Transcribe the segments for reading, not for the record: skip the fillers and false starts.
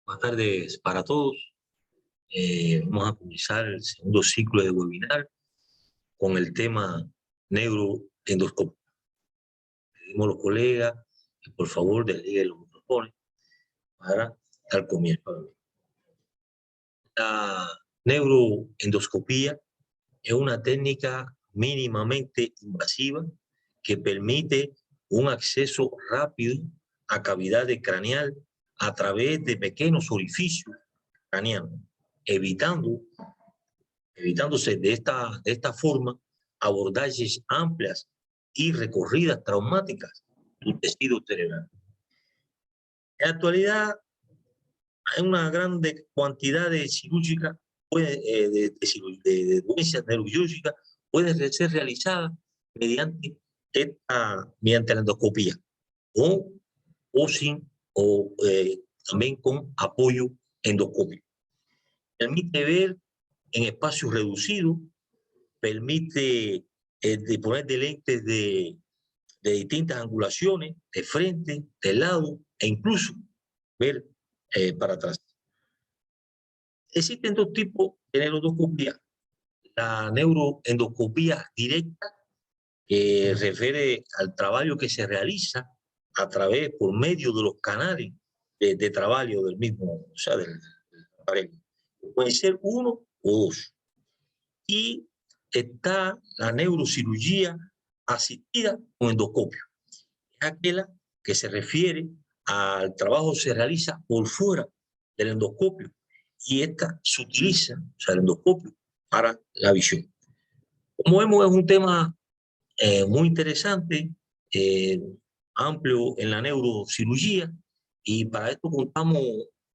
Buenas tardes para todos. Vamos a comenzar el segundo ciclo de webinar con el tema neuroendoscopia. Pedimos a los colegas que por favor desliguen los micrófonos para dar comienzo. La neuroendoscopia es una técnica mínimamente invasiva que permite un acceso rápido a cavidades craneal a través de pequeños orificios craneanos, evitándose de esta forma abordajes amplias y recorridas traumáticas del tejido cerebral. En la actualidad hay una gran cantidad de cirúrgica, de dolencias neurológicas puede ser realizada mediante la endoscopia o también con apoyo endoscópico. Permite ver en espacios reducidos, permite disponer de lentes de distintas angulaciones, de frente, de lado, e incluso ver para atrás. Existen dos tipos de neuroendoscopía. La neuroendoscopía directa, que refiere al trabajo que se realiza por medio de los canales de trabajo del mismo, o sea, del aparelho. Puede ser uno o dos. Y está la neurocirugía asistida con endoscopio. Es aquella que se refiere al trabajo que se realiza por fuera del endoscopio y esta se utiliza, o sea, el endoscopio, para la visión. Como vemos, es un tema muy interesante, amplio en la neurocirugía, y para esto contamos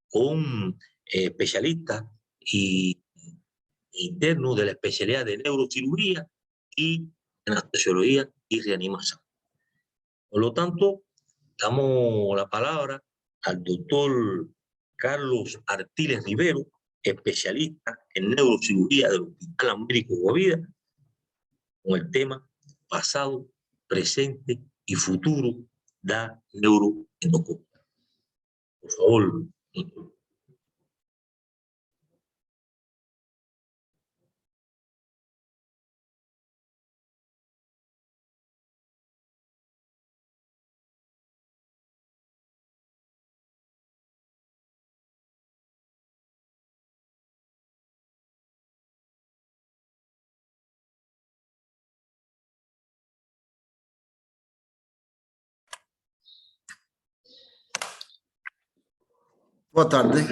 con especialistas y internos de la especialidad de neurocirugía y anestesiología y reanimación. Por lo tanto, damos la palabra al doctor Carlos Artiles Rivero, especialista en neurocirugía del Hospital Américo Guavida, con el tema pasado, presente y futuro da neuroendoscopia. Por favor, doctor. Boa tarde.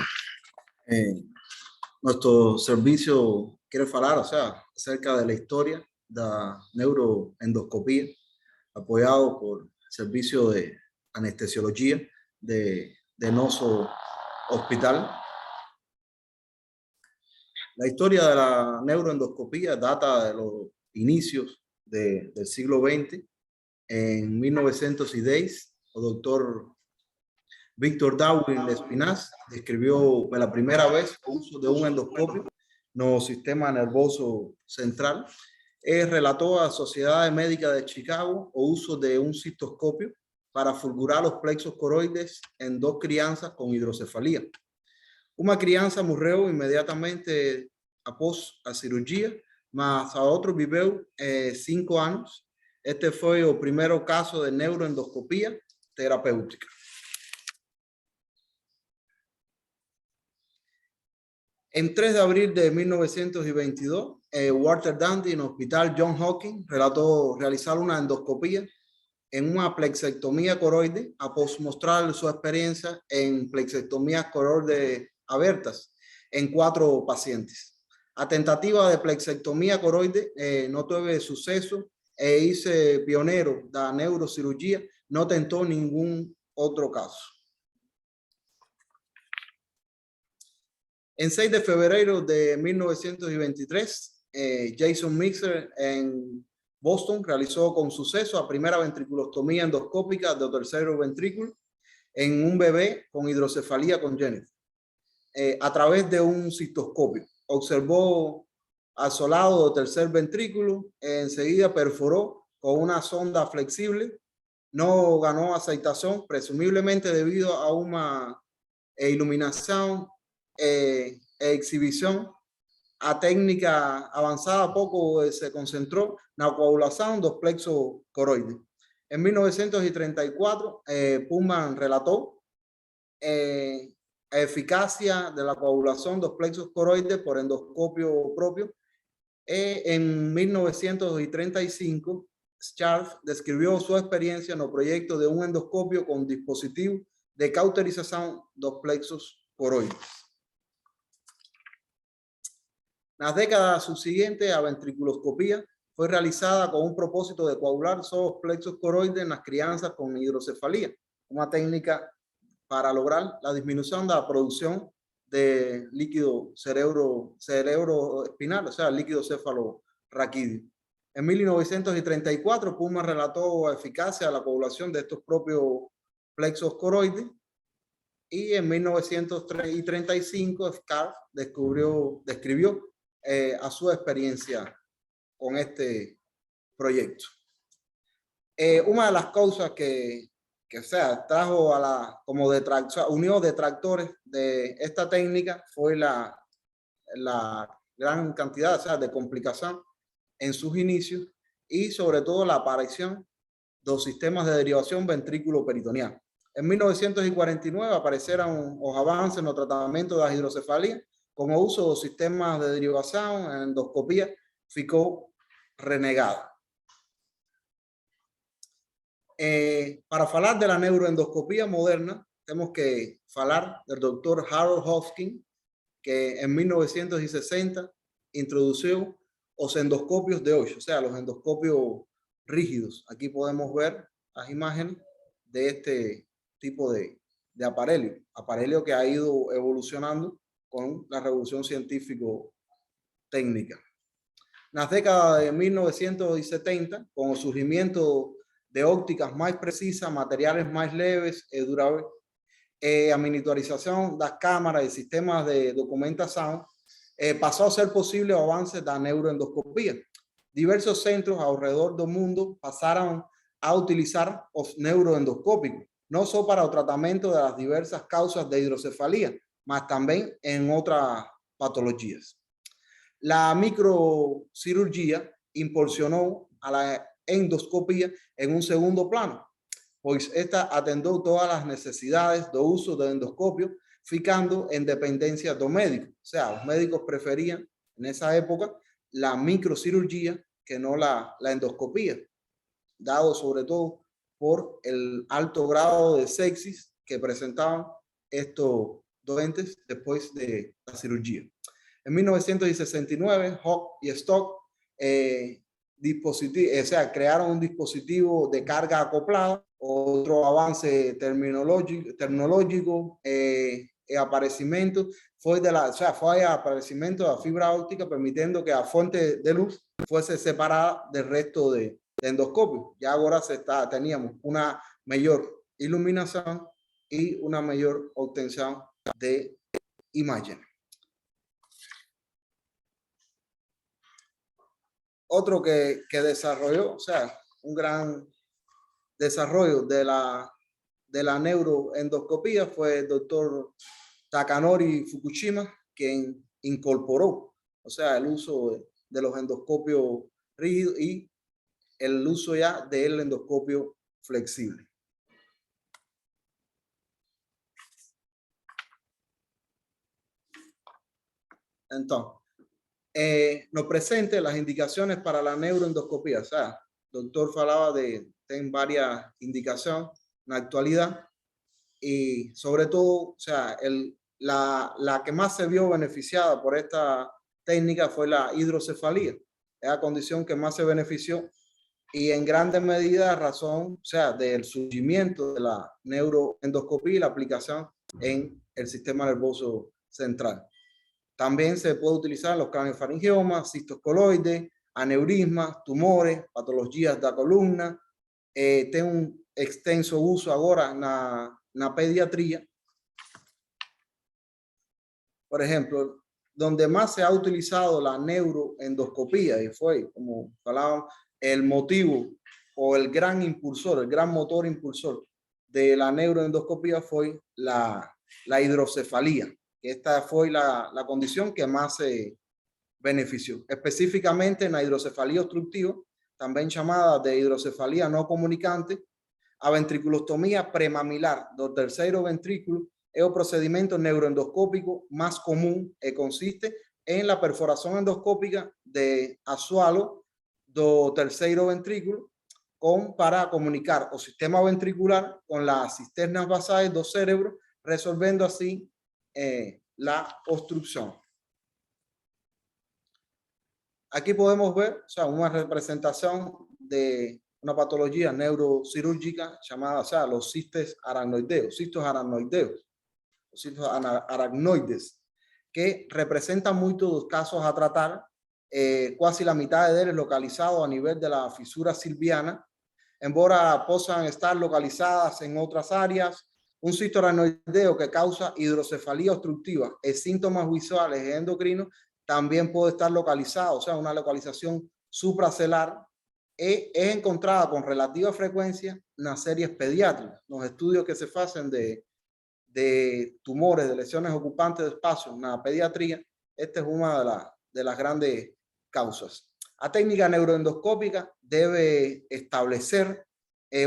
Nuestro servicio quiere hablar, acerca de la historia de la neuroendoscopía, apoyado por el servicio de anestesiología de nuestro hospital. La historia de la neuroendoscopía data de los inicios del siglo XX. En 1910, el doctor Victor Darwin Lespinasse describió por la primera vez el uso de un endoscopio en el sistema nervioso central. Relató a la Sociedad Médica de Chicago el uso de un cistoscopio para fulgurar los plexos coroides en dos crianzas con hidrocefalía. Una crianza murió inmediatamente após la cirugía, mas a otro vivió 5 años. Este fue el primer caso de neuroendoscopía terapéutica. En 3 de abril de 1922, Walter Dandy en el Hospital John Hopkins relató realizar una endoscopía en una plexectomía coroide após mostrar su experiencia en plexectomías coroides abiertas en 4 pacientes. La tentativa de plexectomía coroide no tuvo suceso e hice pionero de la neurocirugía, no tentó ningún otro caso. En 6 de febrero de 1923, Jason Mixer en Boston realizó con suceso la primera ventriculostomía endoscópica del tercer ventrículo en un bebé con hidrocefalía congénita a través de un cistoscopio. Observó al solado del tercer ventrículo, enseguida perforó con una sonda flexible, no ganó aceitación, presumiblemente debido a una iluminación exhibición. A técnica avanzada pouco se concentrou na coagulação dos plexos coroides. Em 1934, Pullman relatou a eficácia da coagulação dos plexos coroides por endoscopio próprio. En 1935, Scharf describió su experiencia en el proyecto de un endoscopio con dispositivo de cauterización dos plexos coroides. En las décadas subsiguientes, la ventriculoscopía fue realizada con un propósito de coagular esos plexos coroides en las crianzas con hidrocefalía, una técnica para lograr la disminución de la producción de líquido cerebro espinal, o sea, líquido cefalorraquídeo. En 1934, Pullman relató eficacia de la coagulación de estos propios plexos coroides, y en 1935 Scharf describió a su experiencia con este proyecto. Una de las causas que o sea, trajo como unió detractores de esta técnica fue la gran cantidad, o sea, de complicación en sus inicios, y sobre todo la aparición de los sistemas de derivación ventrículo-peritoneal. En 1949 aparecieron los avances en el tratamiento de la hidrocefalía con el uso de los sistemas de derivación en endoscopía ficou renegada. Para falar de la neuroendoscopía moderna, tenemos que hablar del doctor Harold Hoskin, que en 1960 introdujo los endoscopios de hoy, o sea, los endoscopios rígidos. Aquí podemos ver las imágenes de este tipo de aparelho que ha ido evolucionando con la revolución científico-técnica. En las décadas de 1970, con el surgimiento de ópticas más precisas, materiales más leves y durables, a miniaturización de las cámaras y sistemas de documentación, pasó a ser posible el avance de la neuroendoscopía. Diversos centros alrededor del mundo pasaron a utilizar los neuroendoscópicos, no solo para el tratamiento de las diversas causas de hidrocefalía, mas también en otras patologías. La microcirugía impulsionó a la endoscopía en un segundo plano, pues esta atendió todas las necesidades de uso del endoscopio, ficando en dependencia de los médicos. O sea, los médicos preferían en esa época la microcirugía que no la endoscopía, dado sobre todo por el alto grado de sepsis que presentaban estos doentes después de la cirugía. En 1969, Hock y Stock crearon un dispositivo de carga acoplada. Otro avance tecnológico, aparecimiento fue aparecimiento de la fibra óptica, permitiendo que la fuente de luz fuese separada del resto de endoscopio. Ya ahora teníamos una mayor iluminación y una mayor obtención de imagen. Otro que desarrolló, o sea, un gran desarrollo de la neuroendoscopía fue el doctor Takanori Fukushima, quien incorporó, o sea, el uso de los endoscopios rígidos y el uso ya del endoscopio flexible. Entonces, nos presente las indicaciones para la neuroendoscopía. O sea, el doctor falaba de varias indicaciones en la actualidad, y sobre todo, o sea, la que más se vio beneficiada por esta técnica fue la hidrocefalía. Es la condición que más se benefició, y en grande medida razón, o sea, del surgimiento de la neuroendoscopía y la aplicación en el sistema nervioso central. También se puede utilizar en los craniofaringiomas, cistos coloides, aneurismas, tumores, patologías de la columna. Tiene un extenso uso ahora en la pediatría. Por ejemplo, donde más se ha utilizado la neuroendoscopía, y fue, como hablábamos, el motivo o el gran impulsor, el gran motor impulsor de la neuroendoscopía fue la la hidrocefalía, que esta fue la condición que más se benefició. Específicamente en la hidrocefalía obstructiva, también llamada de hidrocefalía no comunicante, a ventriculostomía premamilar do terceiro ventrículo es el procedimiento neuroendoscópico más común y consiste en la perforación endoscópica de assoalho do terceiro ventrículo para comunicar o sistema ventricular con las cisternas basales do cerebro, resolviendo así la obstrucción. Aquí podemos ver, o sea, una representación de una patología neurocirúrgica llamada, o sea, los cistos aracnoideos, aracnoides, que representan muchos casos a tratar, casi la mitad de ellos localizados a nivel de la fisura silviana, embora puedan estar localizadas en otras áreas. Un cisto aracnoideo que causa hidrocefalía obstructiva y síntomas visuales y endocrinos también puede estar localizado, o sea, una localización supracelular, es encontrada con relativa frecuencia en las series pediátricas. Los estudios que se hacen de tumores, de lesiones ocupantes de espacio en la pediatría, esta es una de las grandes causas. La técnica neuroendoscópica debe establecer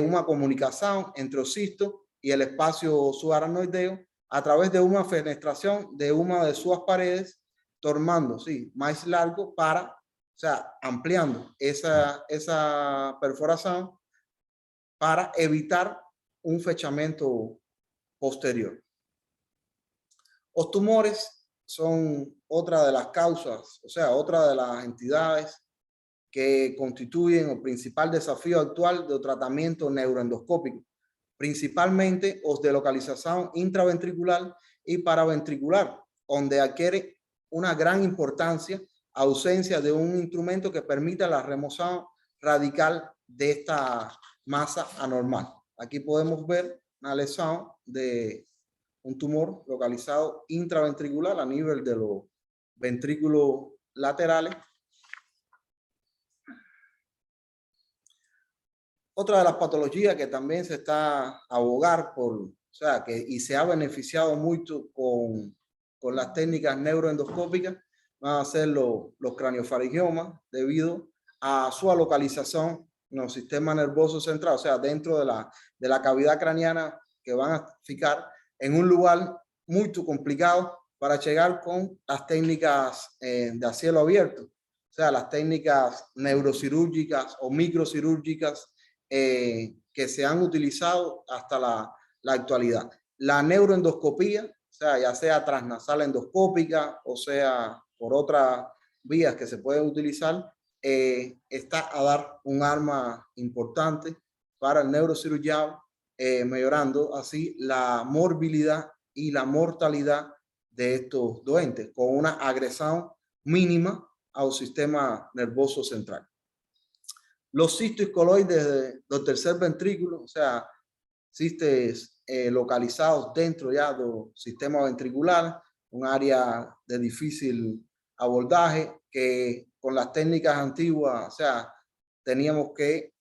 una comunicación entre el cisto y el espacio subaracnoideo a través de una fenestración de una de sus paredes, tornando más largo para, o sea, ampliando esa perforación para evitar un fechamiento posterior. Los tumores son otra de las causas, o sea, otra de las entidades que constituyen el principal desafío actual del tratamiento neuroendoscópico, principalmente los de localización intraventricular y paraventricular, donde adquiere una gran importancia ausencia de un instrumento que permita la remoción radical de esta masa anormal. Aquí podemos ver una lesión de un tumor localizado intraventricular a nivel de los ventrículos laterales. Otra de las patologías que también se está abogar por, o sea, y se ha beneficiado mucho con las técnicas neuroendoscópicas, van a ser los craniofarigiomas debido a su localización en el sistema nervioso central, o sea, dentro de la cavidad craneana, que van a ficar en un lugar muy complicado para llegar con las técnicas de a cielo abierto, o sea, las técnicas neurocirúrgicas o microcirúrgicas que se han utilizado hasta la actualidad. La neuroendoscopía, o sea, ya sea transnasal endoscópica o sea por otras vías que se pueden utilizar, está a dar un arma importante para el neurocirujano, mejorando así la morbilidad y la mortalidad de estos doentes con una agresión mínima al sistema nervioso central. Los cistos coloides del tercer ventrículo, o sea, cistes localizados dentro ya del sistema ventricular, un área de difícil abordaje que con las técnicas antiguas, o sea, teníamos que,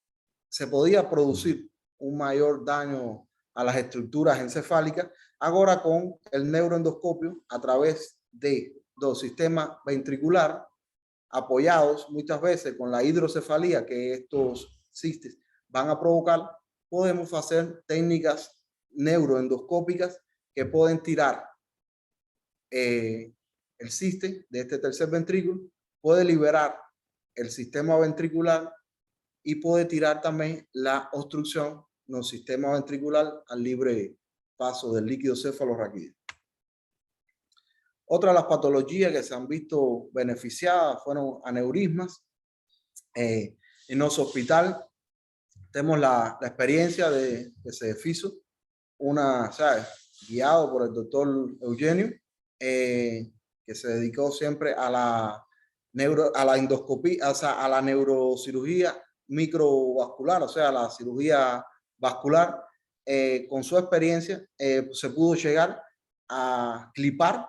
se podía producir un mayor daño a las estructuras encefálicas. Ahora con el neuroendoscopio a través del sistema ventricular, apoyados muchas veces con la hidrocefalía que estos cistes van a provocar, podemos hacer técnicas neuroendoscópicas que pueden tirar el ciste de este tercer ventrículo, puede liberar el sistema ventricular y puede tirar también la obstrucción en el sistema ventricular al libre paso del líquido cefalorraquídeo. Otra de las patologías que se han visto beneficiadas fueron aneurismas. En nuestro hospital tenemos la experiencia de que se hizo guiado por el doctor Eugenio, que se dedicó siempre a la endoscopía, o sea, a la neurocirugía microvascular, o sea, a la cirugía vascular. Con su experiencia se pudo llegar a clipar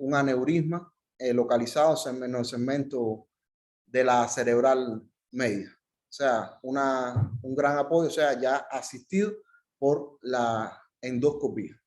un aneurisma localizado en el segmento de la cerebral media. O sea, un gran apoyo, o sea, ya asistido por la endoscopía.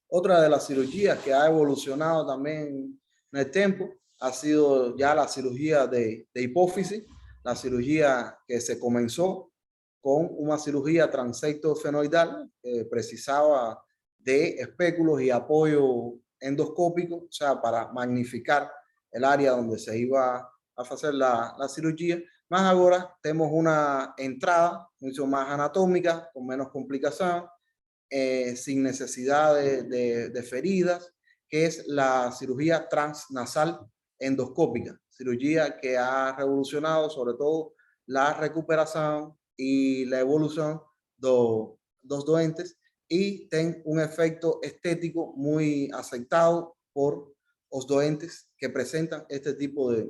Otra de las cirugías que ha evolucionado también en el tiempo ha sido ya la cirugía de hipófisis, la cirugía que se comenzó con una cirugía transecto-fenoidal que precisaba de espéculos y apoyo endoscópico, o sea, para magnificar el área donde se iba a hacer la cirugía. Más ahora tenemos una entrada mucho más anatómica, con menos complicaciones, sin necesidad de feridas, que es la cirugía transnasal endoscópica, cirugía que ha revolucionado sobre todo la recuperación y la evolución de los doentes y tiene un efecto estético muy aceptado por los doentes que presentan este tipo de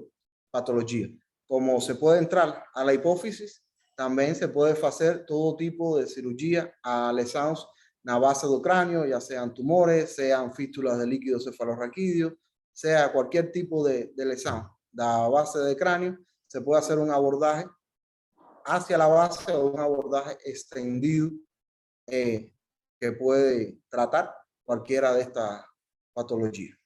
patología. Como se puede entrar a la hipófisis, también se puede hacer todo tipo de cirugía a lesiones en la base del cráneo, ya sean tumores, sean fístulas de líquido cefalorraquídeo, sea cualquier tipo de lesión de la base del cráneo, se puede hacer un abordaje hacia la base o un abordaje extendido que puede tratar cualquiera de estas patologías.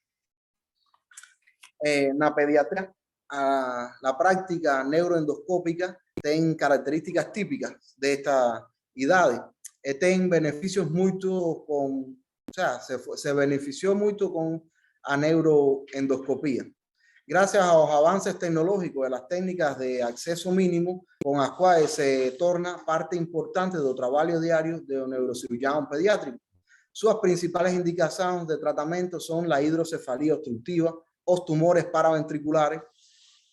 En la pediatría, la práctica neuroendoscópica tiene características típicas de esta edad. Tiene beneficios mucho con, o sea, se benefició mucho con la neuroendoscopía. Gracias a los avances tecnológicos de las técnicas de acceso mínimo, con las cuales se torna parte importante del trabajo diario de un neurocirujano pediátrico. Sus principales indicaciones de tratamiento son la hidrocefalía obstructiva, los tumores paraventriculares,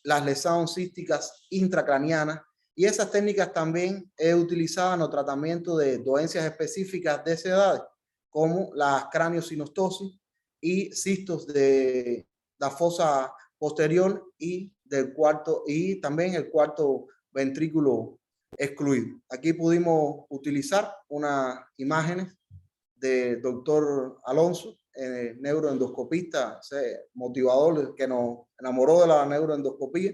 las lesiones císticas intracranianas, y esas técnicas también es utilizada en el tratamiento de dolencias específicas de esa edad, como la craniosinostosis y cistos de la fosa posterior y del cuarto, y también el cuarto ventrículo excluido. Aquí pudimos utilizar unas imágenes del doctor Alonso, neuroendoscopista, motivador que nos enamoró de la neuroendoscopía,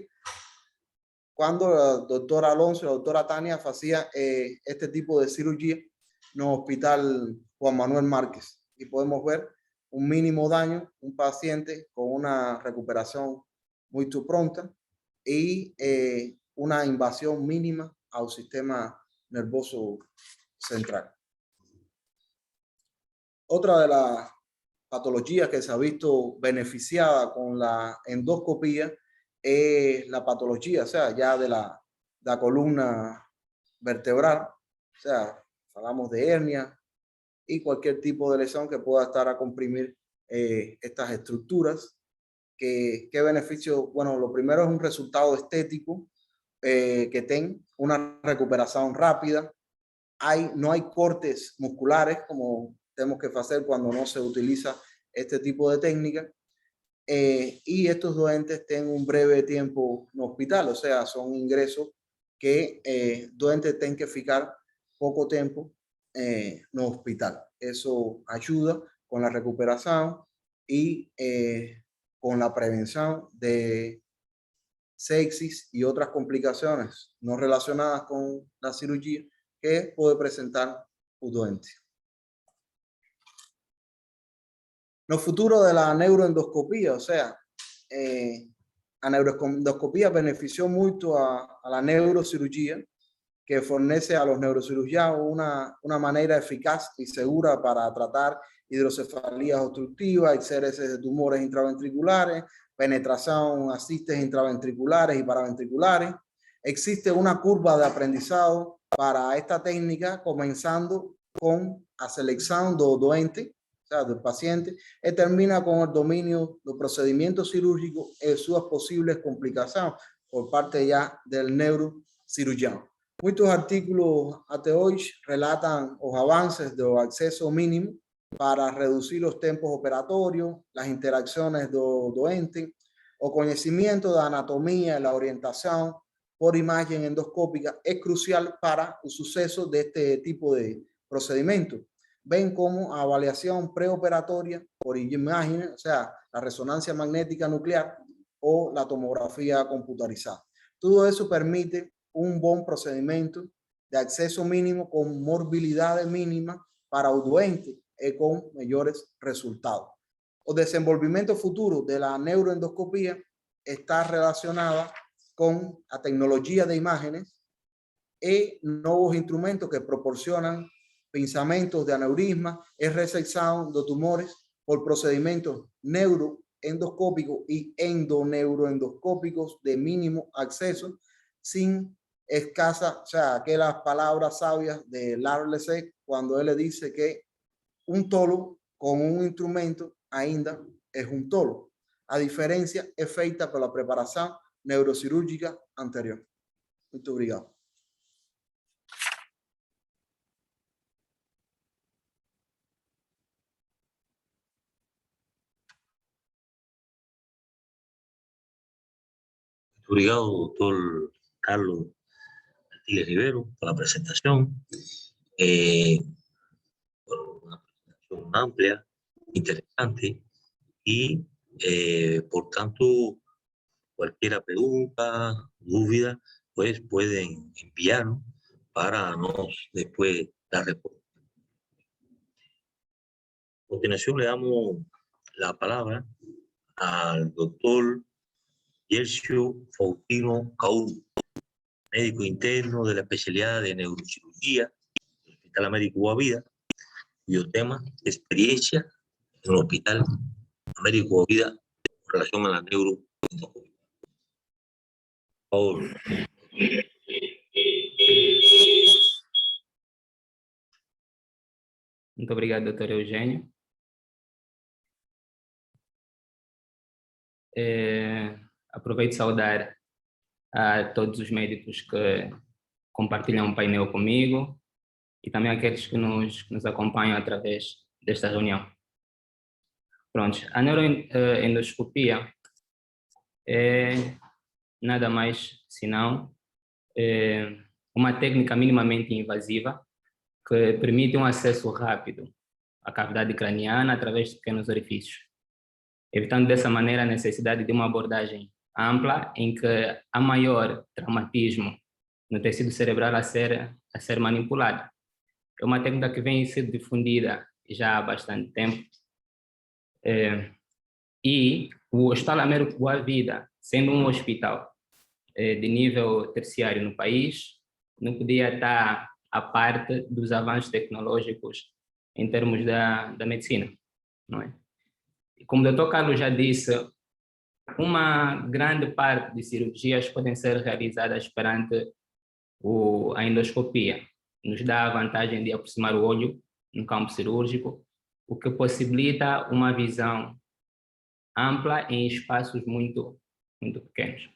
cuando el doctor Alonso y la doctora Tania hacían este tipo de cirugía en el hospital Juan Manuel Márquez. Y podemos ver un mínimo daño, un paciente con una recuperación muy pronta y una invasión mínima al sistema nervioso central. Otra de las patologías que se ha visto beneficiada con la endoscopía es la patología, o sea, ya de la columna vertebral, o sea, hablamos de hernia y cualquier tipo de lesión que pueda estar a comprimir estas estructuras. ¿Qué beneficio? Bueno, lo primero es un resultado estético que tenga una recuperación rápida. No hay cortes musculares como tenemos que hacer cuando no se utiliza este tipo de técnica. Y estos doentes tienen un breve tiempo en hospital, o sea, son ingresos que doentes tienen que ficar poco tiempo en hospital. Eso ayuda con la recuperación y con la prevención de sepsis y otras complicaciones no relacionadas con la cirugía que puede presentar un doente. En el futuro de la neuroendoscopía, o sea, la neuroendoscopía benefició mucho a la neurocirugía, que fornece a los neurocirujanos una manera eficaz y segura para tratar hidrocefalías obstructivas, exéresis de tumores intraventriculares, penetración a cistes intraventriculares y paraventriculares. Existe una curva de aprendizado para esta técnica, comenzando con la selección del doente, o sea, del paciente, y termina con el dominio del procedimiento quirúrgico y sus posibles complicaciones por parte ya del neurocirujano. Muchos artículos hasta hoy relatan los avances del acceso mínimo para reducir los tiempos operatorios, las interacciones del doente, o conocimiento de anatomía y la orientación por imagen endoscópica es crucial para el suceso de este tipo de procedimiento. Ven como avaliación preoperatoria por imágenes, o sea, la resonancia magnética nuclear o la tomografía computarizada. Todo eso permite un buen procedimiento de acceso mínimo con morbilidades mínimas para el doente com melhores resultados. O desenvolvimento futuro da neuroendoscopia está relacionada com a tecnologia de imágenes e novos instrumentos que proporcionan pensamentos de aneurisma e resecção de tumores por procedimentos neuroendoscópicos y endoneuroendoscópicos de mínimo acceso, sin escasa, o sea, aquellas palabras sabias de Larry Lessig cuando él le dice que un tolo con un instrumento ainda es un tolo. A diferencia é feita pela preparação neurocirúrgica anterior. Muito obrigado. Obrigado, doctor Carlos Artiles Rivero, por la presentación. Una presentación amplia, interesante y, por tanto, cualquier pregunta, duda, pues pueden enviarnos para nos después dar respuesta. A continuación le damos la palabra al doctor Yercio Faustino Caú, médico interno de la especialidad de neurocirugía del Hospital Américo Guavida, cuyo tema es experiencia en el Hospital Américo Guavida en relación a la neuroendoscopia. Por favor. Muito obrigado, doutor Eugênio. Aproveito de saudar a todos os médicos que compartilham o painel comigo e também aqueles que nos acompanham através desta reunião. Pronto, a neuroendoscopia é nada mais senão uma técnica minimamente invasiva que permite um acesso rápido à cavidade craniana através de pequenos orifícios, evitando dessa maneira a necessidade de uma abordagem ampla em que há maior traumatismo no tecido cerebral a ser manipulado. É uma técnica que vem sendo difundida já há bastante tempo e o Hospital Américo Guavida, sendo um hospital de nível terciário no país, não podia estar à parte dos avanços tecnológicos em termos da medicina, não é? E como o Dr. Carlos já disse, uma grande parte de cirurgias podem ser realizadas perante a endoscopia. Nos dá a vantagem de aproximar o olho no campo cirúrgico, o que possibilita uma visão ampla em espaços muito, muito pequenos.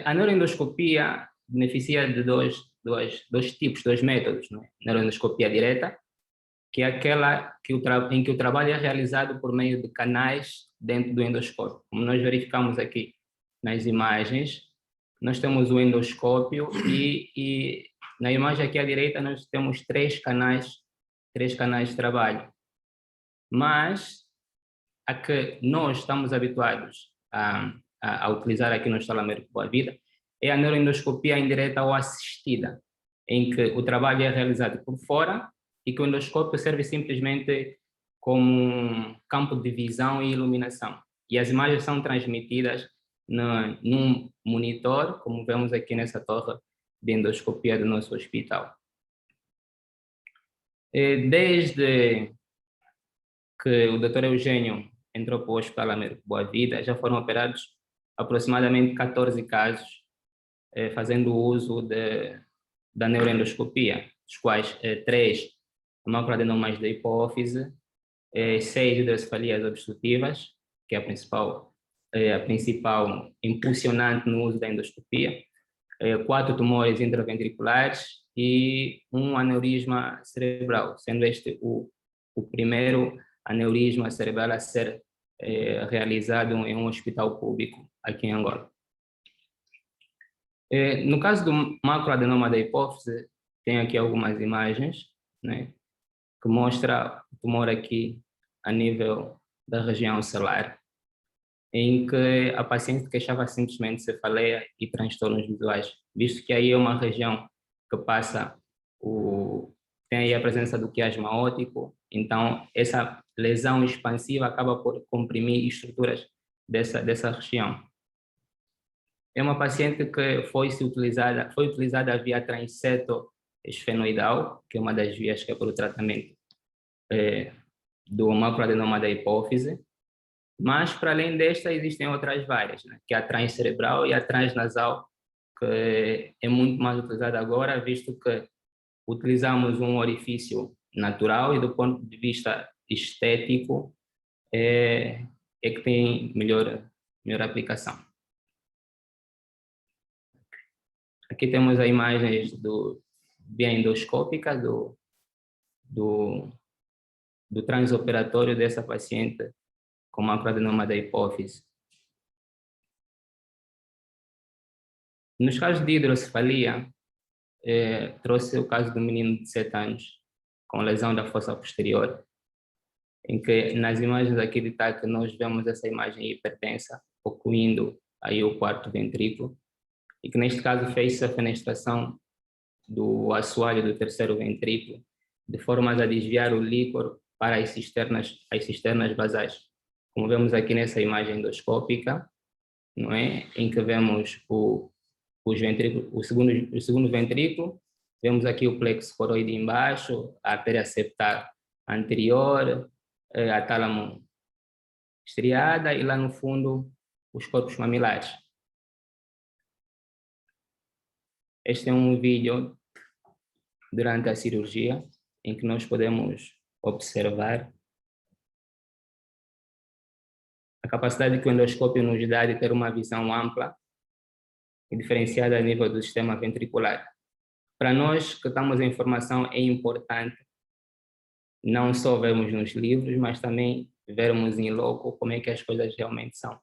A neuroendoscopia beneficia de dois tipos, dois métodos, não é? Neuroendoscopia direta, que é aquela em que o trabalho é realizado por meio de canais dentro do endoscópio. Como nós verificamos aqui nas imagens, nós temos o endoscópio e na imagem aqui à direita nós temos três canais de trabalho. Mas a que nós estamos habituados a utilizar aqui no Hospital Américo Guavida é a neuroendoscopia indireta ou assistida, em que o trabalho é realizado por fora e que o endoscópio serve simplesmente como um campo de visão e iluminação. E as imagens são transmitidas num monitor, como vemos aqui nessa torre de endoscopia do nosso hospital. Desde que o Dr. Eugênio entrou para o Hospital Américo Guavida, já foram operados aproximadamente 14 casos, fazendo uso da neuroendoscopia, dos quais 3 macroadenomas da hipófise, 6 hidrocefalias obstrutivas, que é a principal impulsionante no uso da endoscopia, 4 tumores intraventriculares e um aneurisma cerebral, sendo este o primeiro aneurisma cerebral a ser realizado em um hospital público aqui em Angola. No caso do macroadenoma da hipófise, tem aqui algumas imagens, né, que mostra o tumor aqui a nível da região celular, em que a paciente queixava simplesmente cefaleia e transtornos visuais, visto que aí é uma região que passa o tem aí a presença do quiasma óptico, então essa lesão expansiva acaba por comprimir estruturas dessa região. É uma paciente que foi utilizada a via transeto esfenoidal, que é uma das vias que é para o tratamento do macroadenoma da hipófise, mas para além desta existem outras várias, né? Que é a transcerebral e a transnasal, que é muito mais utilizada agora, visto que utilizamos um orifício natural e do ponto de vista estético é que tem melhor aplicação. Aqui temos as imagens via endoscópica do transoperatório dessa paciente com macroadenoma da hipófise. Nos casos de hidrocefalia, trouxe o caso do menino de 7 anos com lesão da fossa posterior, em que nas imagens aqui de TAC nós vemos essa imagem hipertensa ocluindo aí o quarto ventrículo, e que neste caso fez-se a fenestração do assoalho do terceiro ventrículo, de forma a desviar o líquor para as cisternas basais. Como vemos aqui nessa imagem endoscópica, não é? Em que vemos o segundo ventrículo, vemos aqui o plexo coroide embaixo, a artéria septal anterior, a tálamo estriada e lá no fundo os corpos mamilares. Este é um vídeo durante a cirurgia em que nós podemos observar a capacidade que o endoscópio nos dá de ter uma visão ampla e diferenciada a nível do sistema ventricular. Para nós que estamos em formação é importante não só vermos nos livros, mas também vermos em loco como é que as coisas realmente são.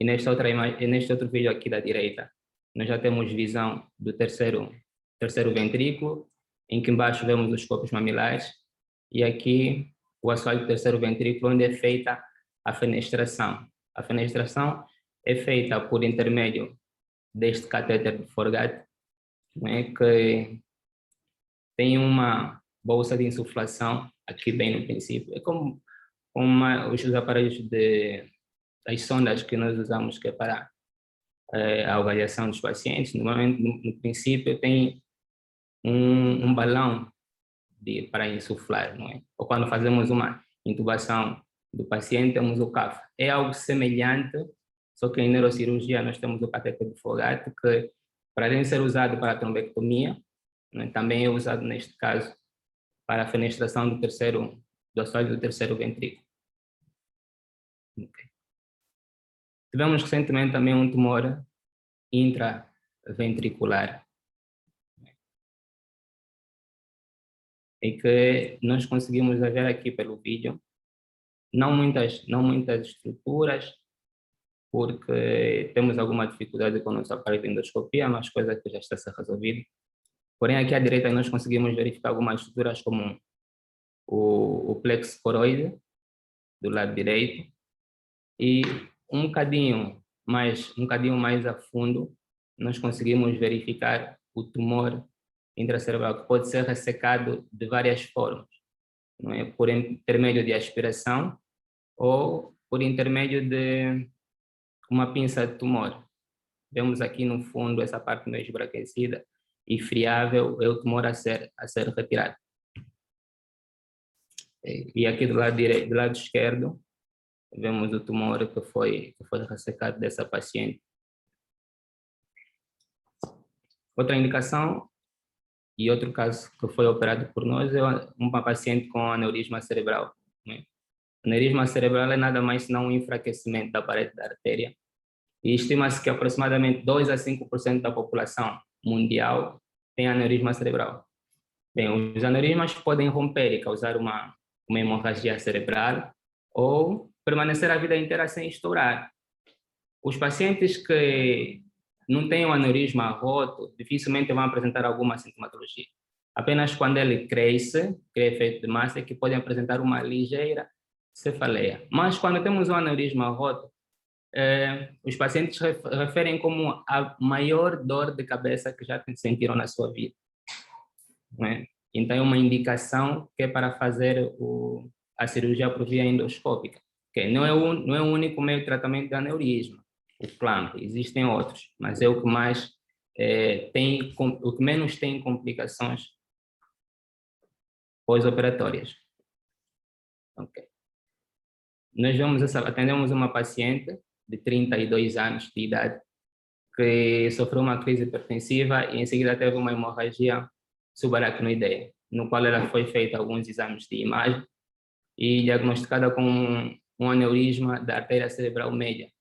E neste outro vídeo aqui da direita, nós já temos visão do terceiro ventrículo, em que embaixo vemos os corpos mamilares, e aqui o assoalho do terceiro ventrículo, onde é feita a fenestração. A fenestração é feita por intermédio deste catéter de Forgat, né, que tem uma bolsa de insuflação aqui bem no princípio. É como os aparelhos as sondas que nós usamos que é para a avaliação dos pacientes. Normalmente, no princípio, tem um balão para insuflar, não é? Ou quando fazemos uma intubação do paciente, temos o CAF. É algo semelhante, só que em neurocirurgia nós temos o catéter de Fogat, que, para além de ser usado para a trombectomia, né, também é usado, neste caso, para a fenestração do assoalho do terceiro ventrículo. Okay. Tivemos recentemente também um tumor intraventricular, e que nós conseguimos ver aqui pelo vídeo, não muitas estruturas, porque temos alguma dificuldade com o nosso aparelho de endoscopia, mas coisa que já está a ser resolvida. Porém, aqui à direita nós conseguimos verificar algumas estruturas como o plexo coroide do lado direito, e um bocadinho mais a fundo nós conseguimos verificar o tumor intracerebral, que pode ser ressecado de várias formas, não é? Por intermédio de aspiração ou por intermédio de uma pinça de tumor. Vemos aqui no fundo essa parte meio esbranquecida e friável, é o tumor a ser retirado. E aqui do lado esquerdo, vemos o tumor que foi ressecado dessa paciente. Outra indicação e outro caso que foi operado por nós é uma paciente com aneurisma cerebral, né? Aneurisma cerebral é nada mais senão um enfraquecimento da parede da artéria, e estima-se que aproximadamente 2 a 5% da população mundial tem aneurisma cerebral. Bem, os aneurismas podem romper e causar uma hemorragia cerebral ou permanecer a vida inteira sem estourar. Os pacientes que não têm um aneurisma roto dificilmente vão apresentar alguma sintomatologia. Apenas quando ele cresce, cria efeito de massa, é que podem apresentar uma ligeira cefaleia. Mas quando temos um aneurisma roto, os pacientes referem como a maior dor de cabeça que já sentiram na sua vida. não é? Então, é uma indicação que é para fazer a cirurgia por via endoscópica, que não é o único meio de tratamento de aneurisma, o clamp, existem outros, mas é o que mais o que menos tem complicações pós-operatórias. Ok. Nós atendemos uma paciente de 32 anos de idade que sofreu uma crise hipertensiva e em seguida teve uma hemorragia subaracnoideia, no qual ela foi feita alguns exames de imagem e diagnosticada com um aneurisma da artéria cerebral média,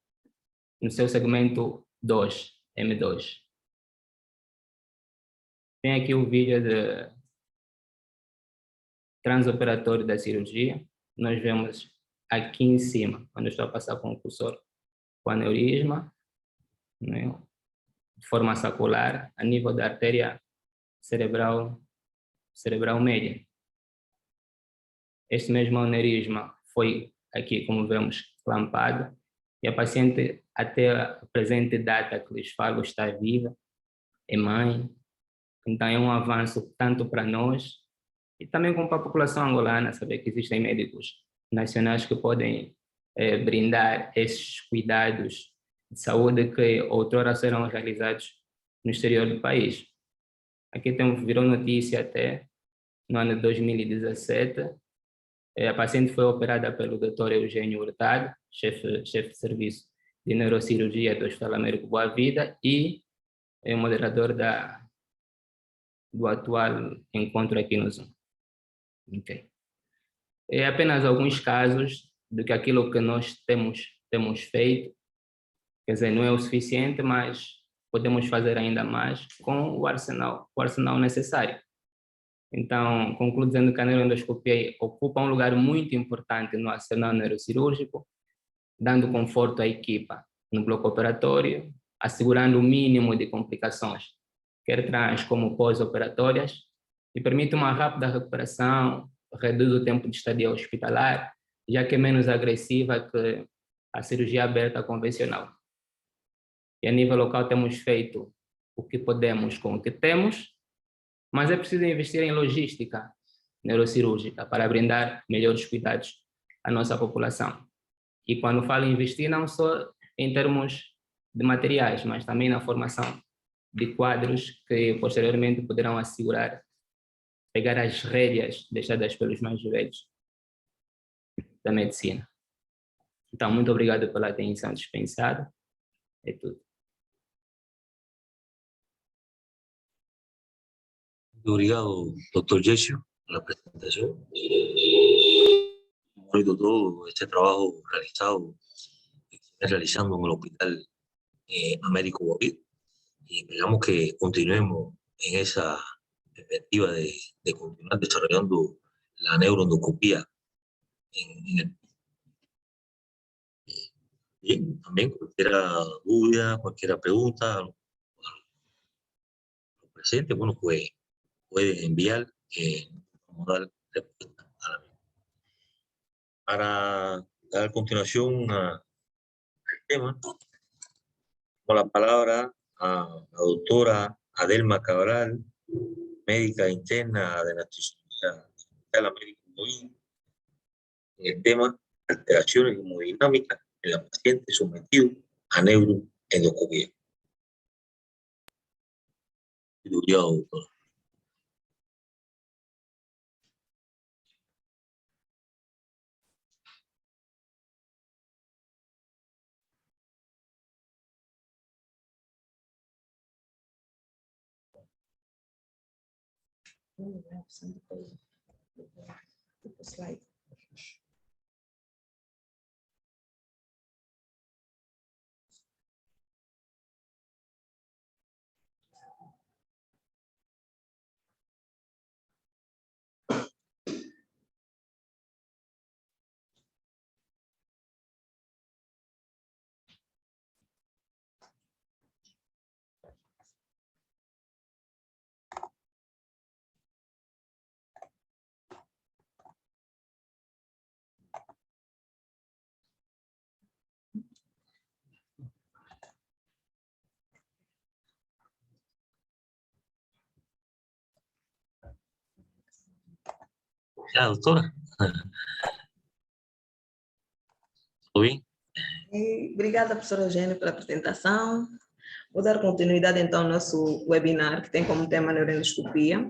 no seu segmento 2, M2. Tem aqui o vídeo de transoperatório da cirurgia. Nós vemos aqui em cima, quando eu estou a passar com o cursor, o aneurisma, né, de forma sacular, a nível da artéria cerebral média. Este mesmo aneurisma foi aqui, como vemos, clampado, e a paciente, até a presente data que lhes falo, está viva, é mãe. Então é um avanço tanto para nós e também para a população angolana, saber que existem médicos nacionais que podem brindar esses cuidados de saúde que outrora serão realizados no exterior do país. Aqui virou notícia até no ano de 2017, a paciente foi operada pelo Dr. Eugênio Hurtado, chefe de serviço de neurocirurgia do Hospital Américo Boa Vida e é o moderador do atual encontro aqui no Zoom. Okay. É apenas alguns casos do que aquilo que nós temos feito, quer dizer, não é o suficiente, mas podemos fazer ainda mais com o arsenal necessário. Então, concluo dizendo que a neuroendoscopia ocupa um lugar muito importante no arsenal neurocirúrgico, dando conforto à equipa no bloco operatório, assegurando o mínimo de complicações, quer trans como pós-operatórias, e permite uma rápida recuperação, reduz o tempo de estadia hospitalar, já que é menos agressiva que a cirurgia aberta convencional. E a nível local temos feito o que podemos com o que temos, mas é preciso investir em logística neurocirúrgica para brindar melhores cuidados à nossa população. E quando falo em investir, não só em termos de materiais, mas também na formação de quadros que posteriormente poderão assegurar, pegar as rédeas deixadas pelos mais velhos da medicina. Então, muito obrigado pela atenção dispensada. É tudo. Obrigado, doctor Yesio, por la presentación. Bonito todo este trabajo realizado, que está realizando en el Hospital Américo Boa Vida, y esperamos que continuemos en esa perspectiva de continuar desarrollando la neuroendoscopía en el. Bien, también cualquier duda, cualquier pregunta, a los presentes, bueno, pues pueden enviar, vamos a dar respuesta a la misma. Para dar continuación al tema, con la palabra a la doctora Adelma Cabral, médica interna de nuestra Hospital Américo Boa Vida, en el tema alteraciones hemodinámicas en la paciente sometido a neuroendoscopía. Doctora. Slide. doutora? Tudo bem? Obrigada, professor Eugênio, pela apresentação. Vou dar continuidade, então, ao nosso webinar, que tem como tema neuroendoscopia.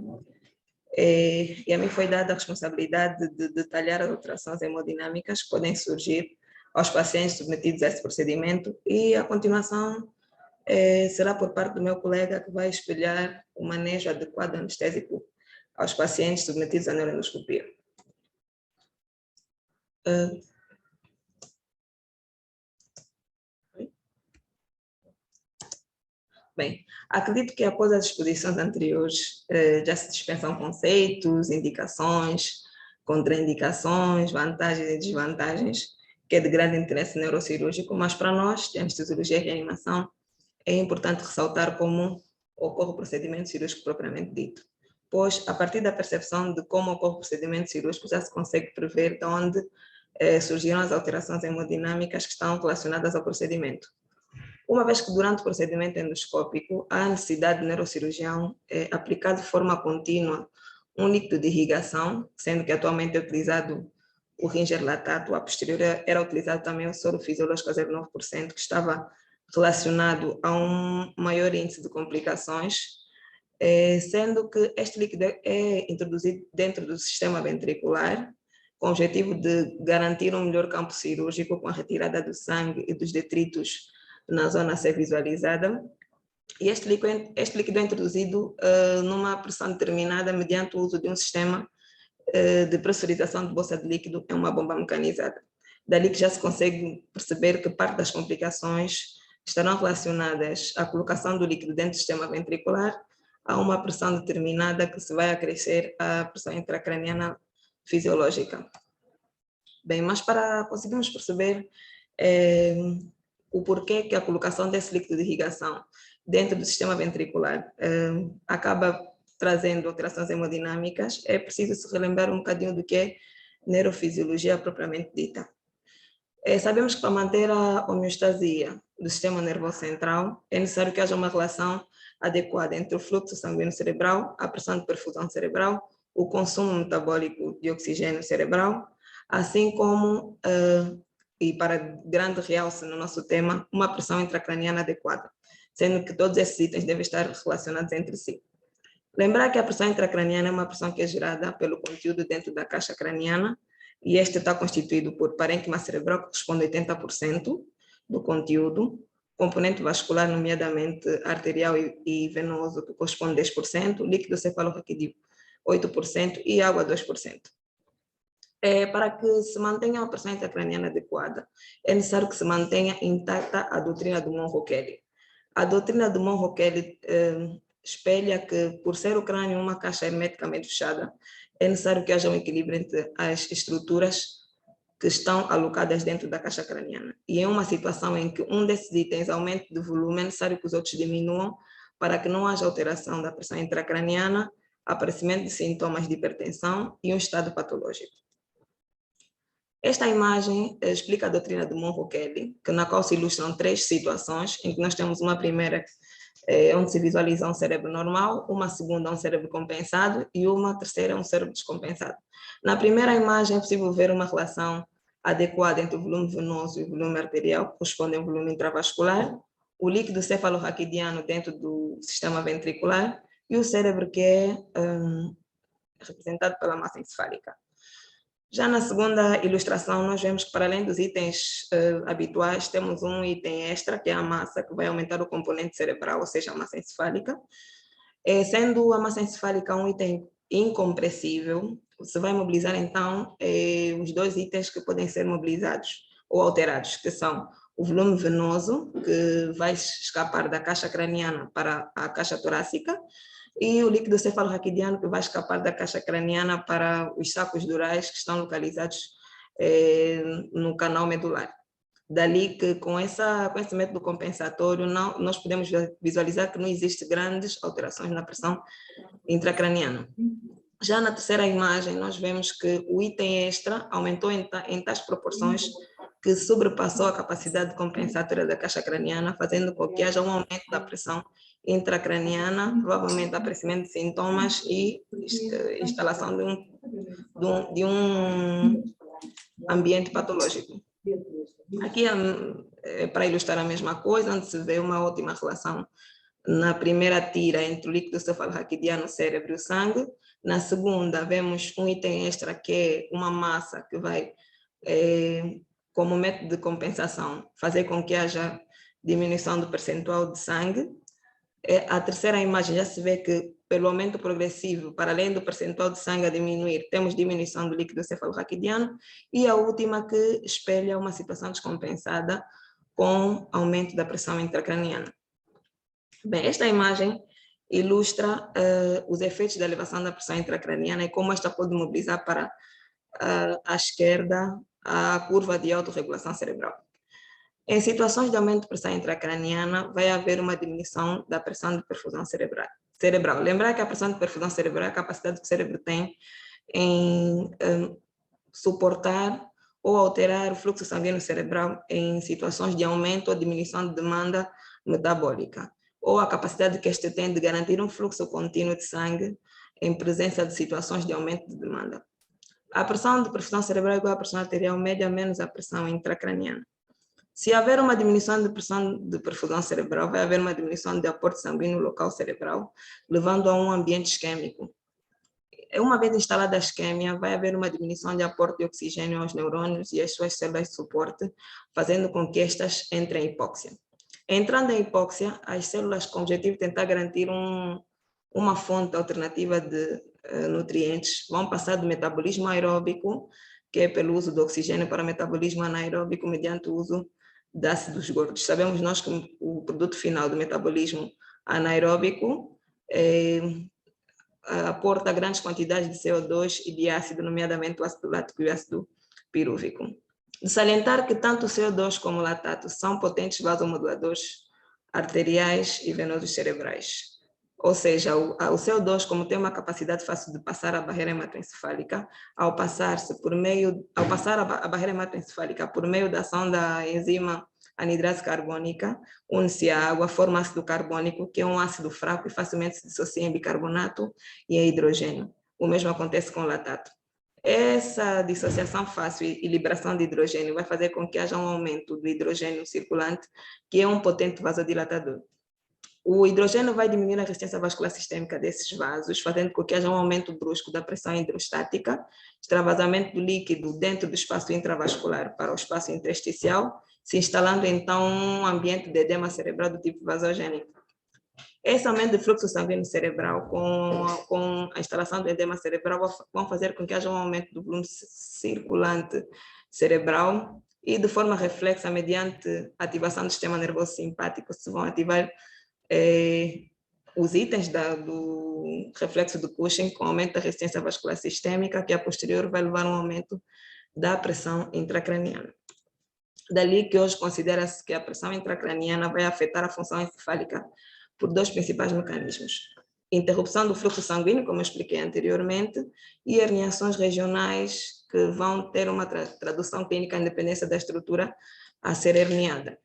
E a mim foi dada a responsabilidade de detalhar as alterações hemodinâmicas que podem surgir aos pacientes submetidos a esse procedimento, e a continuação será por parte do meu colega, que vai espelhar o manejo adequado anestésico aos pacientes submetidos à neuroendoscopia. Bem, acredito que após as exposições anteriores já se dispensam conceitos, indicações, contraindicações, vantagens e desvantagens, que é de grande interesse neurocirúrgico, mas para nós, de anestesiologia e reanimação, é importante ressaltar como ocorre o procedimento cirúrgico propriamente dito, pois a partir da percepção de como ocorre o procedimento cirúrgico já se consegue prever de onde surgiram as alterações hemodinâmicas que estão relacionadas ao procedimento. Uma vez que durante o procedimento endoscópico há necessidade de neurocirurgião aplicar de forma contínua um líquido de irrigação, sendo que atualmente é utilizado o Ringer latato, a posterior era utilizado também o soro fisiológico a 0,9%, que estava relacionado a um maior índice de complicações, sendo que este líquido é introduzido dentro do sistema ventricular, com o objetivo de garantir um melhor campo cirúrgico com a retirada do sangue e dos detritos na zona a ser visualizada. E este líquido é introduzido numa pressão determinada mediante o uso de um sistema de pressurização de bolsa de líquido em uma bomba mecanizada. Dali que já se consegue perceber que parte das complicações estarão relacionadas à colocação do líquido dentro do sistema ventricular a uma pressão determinada que se vai acrescer à pressão intracraniana fisiológica. Bem, mas para conseguirmos perceber o porquê que a colocação desse líquido de irrigação dentro do sistema ventricular acaba trazendo alterações hemodinâmicas, é preciso se relembrar um bocadinho do que é neurofisiologia propriamente dita. Sabemos que para manter a homeostasia do sistema nervoso central é necessário que haja uma relação adequada entre o fluxo sanguíneo cerebral, a pressão de perfusão cerebral, o consumo metabólico de oxigênio cerebral, assim como, e para grande realce no nosso tema, uma pressão intracraniana adequada, sendo que todos esses itens devem estar relacionados entre si. Lembrar que a pressão intracraniana é uma pressão que é gerada pelo conteúdo dentro da caixa craniana, e este está constituído por parênquima cerebral, que corresponde a 80% do conteúdo, componente vascular, nomeadamente arterial e venoso, que corresponde a 10%, líquido cefalorraquídeo 8% e água 2%. Para que se mantenha a pressão intracraniana adequada, é necessário que se mantenha intacta a doutrina do Monro-Kelly. A doutrina do Monro-Kelly espelha que, por ser o crânio uma caixa hermeticamente fechada, é necessário que haja um equilíbrio entre as estruturas que estão alocadas dentro da caixa craniana. E em uma situação em que um desses itens aumente de volume, é necessário que os outros diminuam para que não haja alteração da pressão intracraniana, aparecimento de sintomas de hipertensão e um estado patológico. Esta imagem explica a doutrina do Monro-Kelly, na qual se ilustram 3 situações, em que nós temos uma primeira onde se visualiza um cérebro normal, uma segunda um cérebro compensado e uma terceira um cérebro descompensado. Na primeira imagem é possível ver uma relação adequada entre o volume venoso e o volume arterial, que corresponde ao volume intravascular, o líquido cefalorraquidiano dentro do sistema ventricular e o cérebro, que é representado pela massa encefálica. Já na segunda ilustração, nós vemos que, para além dos itens habituais, temos um item extra, que é a massa, que vai aumentar o componente cerebral, ou seja, a massa encefálica. Sendo a massa encefálica um item incompressível, você vai mobilizar, então, os 2 itens que podem ser mobilizados ou alterados, que são o volume venoso, que vai escapar da caixa craniana para a caixa torácica, e o líquido cefalorraquidiano, que vai escapar da caixa craniana para os sacos durais, que estão localizados no canal medular. Dali que, com esse método compensatório, nós podemos visualizar que não existem grandes alterações na pressão intracraniana. Já na terceira imagem, nós vemos que o item extra aumentou em tais proporções que sobrepassou a capacidade compensatória da caixa craniana, fazendo com que haja um aumento da pressão intracraniana, provavelmente aparecimento de sintomas e instalação de um ambiente patológico. Aqui é para ilustrar a mesma coisa, onde se vê uma ótima relação na primeira tira entre o líquido cefalorraquidiano, cérebro e o sangue. Na segunda, vemos um item extra, que é uma massa que vai, como método de compensação, fazer com que haja diminuição do percentual de sangue. A terceira imagem já se vê que, pelo aumento progressivo, para além do percentual de sangue a diminuir, temos diminuição do líquido cefalorraquidiano. E a última, que espelha uma situação descompensada com aumento da pressão intracraniana. Bem, esta imagem ilustra os efeitos da elevação da pressão intracraniana e como esta pode mobilizar para a esquerda a curva de autorregulação cerebral. Em situações de aumento de pressão intracraniana, vai haver uma diminuição da pressão de perfusão cerebral. Lembrar que a pressão de perfusão cerebral é a capacidade que o cérebro tem em suportar ou alterar o fluxo sanguíneo cerebral em situações de aumento ou diminuição de demanda metabólica, ou a capacidade que este tem de garantir um fluxo contínuo de sangue em presença de situações de aumento de demanda. A pressão de perfusão cerebral é igual à pressão arterial média menos a pressão intracraniana. Se haver uma diminuição de pressão de perfusão cerebral, vai haver uma diminuição de aporte sanguíneo local cerebral, levando a um ambiente isquêmico. Uma vez instalada a isquemia, vai haver uma diminuição de aporte de oxigênio aos neurônios e às suas células de suporte, fazendo com que estas entrem em hipóxia. Entrando em hipóxia, as células, com o objetivo de tentar garantir uma fonte alternativa de nutrientes, vão passar do metabolismo aeróbico, que é pelo uso do oxigênio, para o metabolismo anaeróbico, mediante o uso de ácidos gordos. Sabemos nós que o produto final do metabolismo anaeróbico aporta grandes quantidades de CO2 e de ácido, nomeadamente o ácido lático e o ácido pirúvico. De salientar que tanto o CO2 como o latato são potentes vasomoduladores arteriais e venosos cerebrais. Ou seja, o CO2, como tem uma capacidade fácil de passar a barreira hematoencefálica, ao passar a barreira hematoencefálica por meio da ação da enzima anidrase carbônica, une-se à água, forma ácido carbônico, que é um ácido fraco e facilmente se dissocia em bicarbonato e em hidrogênio. O mesmo acontece com o latato. Essa dissociação fácil e liberação de hidrogênio vai fazer com que haja um aumento do hidrogênio circulante, que é um potente vasodilatador. O hidrogênio vai diminuir a resistência vascular sistêmica desses vasos, fazendo com que haja um aumento brusco da pressão hidrostática, extravasamento do líquido dentro do espaço intravascular para o espaço intersticial, se instalando então um ambiente de edema cerebral do tipo vasogênico. Esse aumento de fluxo sanguíneo cerebral com a instalação do edema cerebral vão fazer com que haja um aumento do volume circulante cerebral e, de forma reflexa, mediante ativação do sistema nervoso simpático, se vão ativar os itens do reflexo de Cushing, com aumento da resistência vascular sistêmica, que a posterior vai levar a um aumento da pressão intracraniana. Dali que hoje considera-se que a pressão intracraniana vai afetar a função encefálica por dois principais mecanismos: interrupção do fluxo sanguíneo, como eu expliquei anteriormente, e herniações regionais que vão ter uma tradução clínica em dependência da estrutura a ser herniada.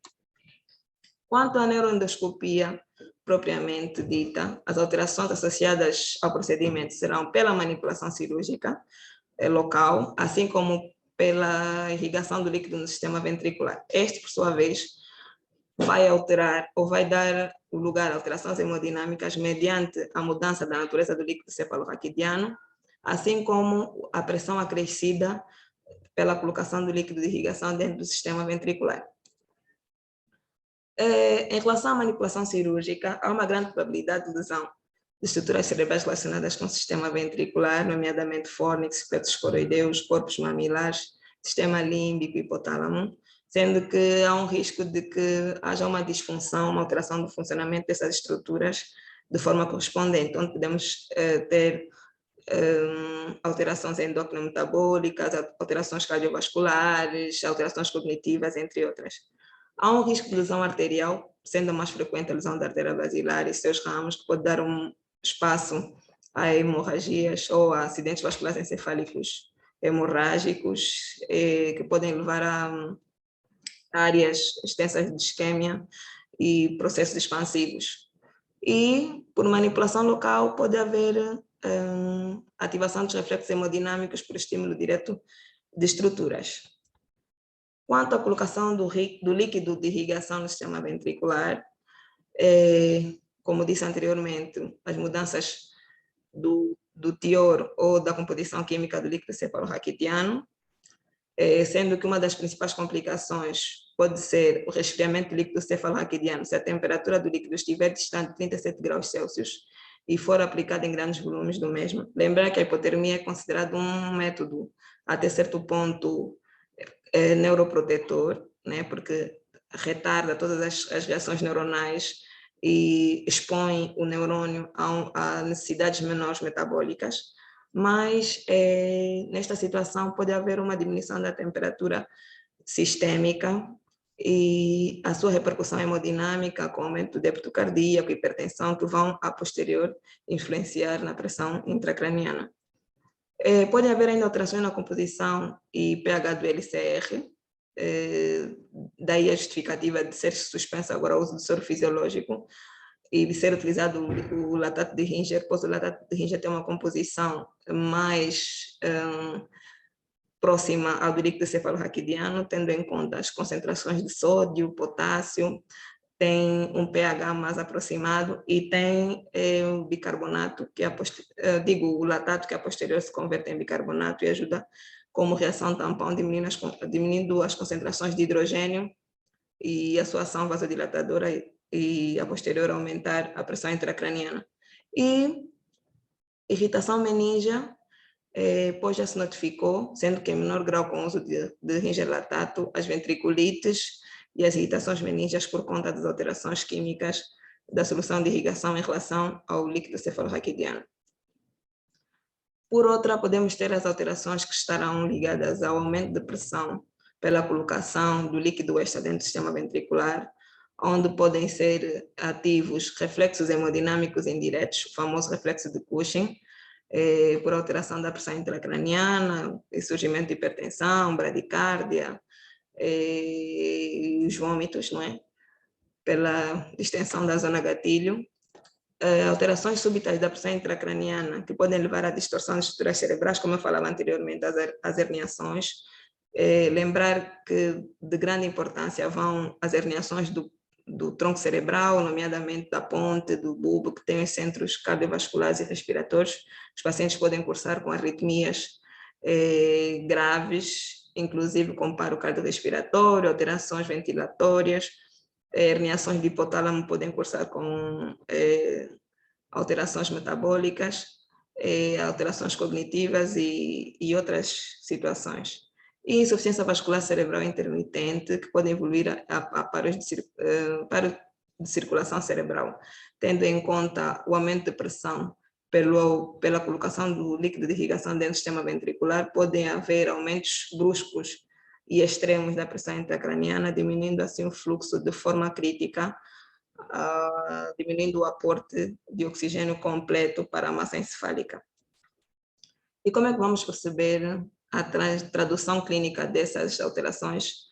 Quanto à neuroendoscopia propriamente dita, as alterações associadas ao procedimento serão pela manipulação cirúrgica local, assim como pela irrigação do líquido no sistema ventricular. Este, por sua vez, vai alterar ou vai dar lugar a alterações hemodinâmicas mediante a mudança da natureza do líquido cefalorraquidiano, assim como a pressão acrescida pela colocação do líquido de irrigação dentro do sistema ventricular. Em relação à manipulação cirúrgica, há uma grande probabilidade de lesão de estruturas cerebrais relacionadas com o sistema ventricular, nomeadamente fórnix, plexos coroideus, corpos mamilares, sistema límbico e hipotálamo, sendo que há um risco de que haja uma disfunção, uma alteração do funcionamento dessas estruturas de forma correspondente, onde podemos ter alterações endócrino-metabólicas, alterações cardiovasculares, alterações cognitivas, entre outras. Há um risco de lesão arterial, sendo a mais frequente a lesão da artéria basilar e seus ramos, que pode dar um espaço a hemorragias ou a acidentes vasculares encefálicos hemorrágicos, que podem levar a áreas extensas de isquemia e processos expansivos. E, por manipulação local, pode haver ativação dos reflexos hemodinâmicos por estímulo direto de estruturas. Quanto à colocação do líquido de irrigação no sistema ventricular, como disse anteriormente, as mudanças do teor ou da composição química do líquido cefalorraquidiano, sendo que uma das principais complicações pode ser o resfriamento do líquido cefalorraquidiano se a temperatura do líquido estiver distante de 37 graus Celsius e for aplicada em grandes volumes do mesmo. Lembrar que a hipotermia é considerado um método, até certo ponto, neuroprotetor, né, porque retarda todas as reações neuronais e expõe o neurônio a necessidades menores metabólicas, mas nesta situação pode haver uma diminuição da temperatura sistêmica e a sua repercussão hemodinâmica, com aumento do débito cardíaco, hipertensão, que vão, a posterior, influenciar na pressão intracraniana. Pode haver ainda alterações na composição e pH do LCR, daí a justificativa de ser suspenso agora o uso do soro fisiológico e de ser utilizado o latato de Ringer, pois o latato de Ringer tem uma composição mais próxima ao do líquido cefalorraquidiano, tendo em conta as concentrações de sódio, potássio, tem um pH mais aproximado e tem o bicarbonato, que o latato, que a posterior se converte em bicarbonato e ajuda como reação tampão, diminuindo as concentrações de hidrogênio e a sua ação vasodilatadora e a posterior aumentar a pressão intracraniana. E irritação meníngea, pois já se notificou, sendo que em menor grau com o uso de Ringer latato, as ventriculites e as irritações meníngeas por conta das alterações químicas da solução de irrigação em relação ao líquido cefalorraquidiano. Por outra, podemos ter as alterações que estarão ligadas ao aumento de pressão pela colocação do líquido extra dentro do sistema ventricular, onde podem ser ativos reflexos hemodinâmicos indiretos, o famoso reflexo de Cushing, por alteração da pressão intracraniana, surgimento de hipertensão, bradicárdia, os vômitos, não é? Pela distensão da zona gatilho, alterações súbitas da pressão intracraniana, que podem levar à distorção de estruturas cerebrais, como eu falava anteriormente, as herniações. Lembrar que de grande importância vão as herniações do tronco cerebral, nomeadamente da ponte, do bulbo, que tem os centros cardiovasculares e respiratórios. Os pacientes podem cursar com arritmias graves, inclusive com paro cardiorrespiratório, alterações ventilatórias, herniações de hipotálamo podem cursar com alterações metabólicas, alterações cognitivas e outras situações. E insuficiência vascular cerebral intermitente, que pode evoluir a paros de circulação cerebral, tendo em conta o aumento de pressão pela colocação do líquido de irrigação dentro do sistema ventricular, podem haver aumentos bruscos e extremos da pressão intracraniana, diminuindo assim o fluxo de forma crítica, diminuindo o aporte de oxigênio completo para a massa encefálica. E como é que vamos perceber a tradução clínica dessas alterações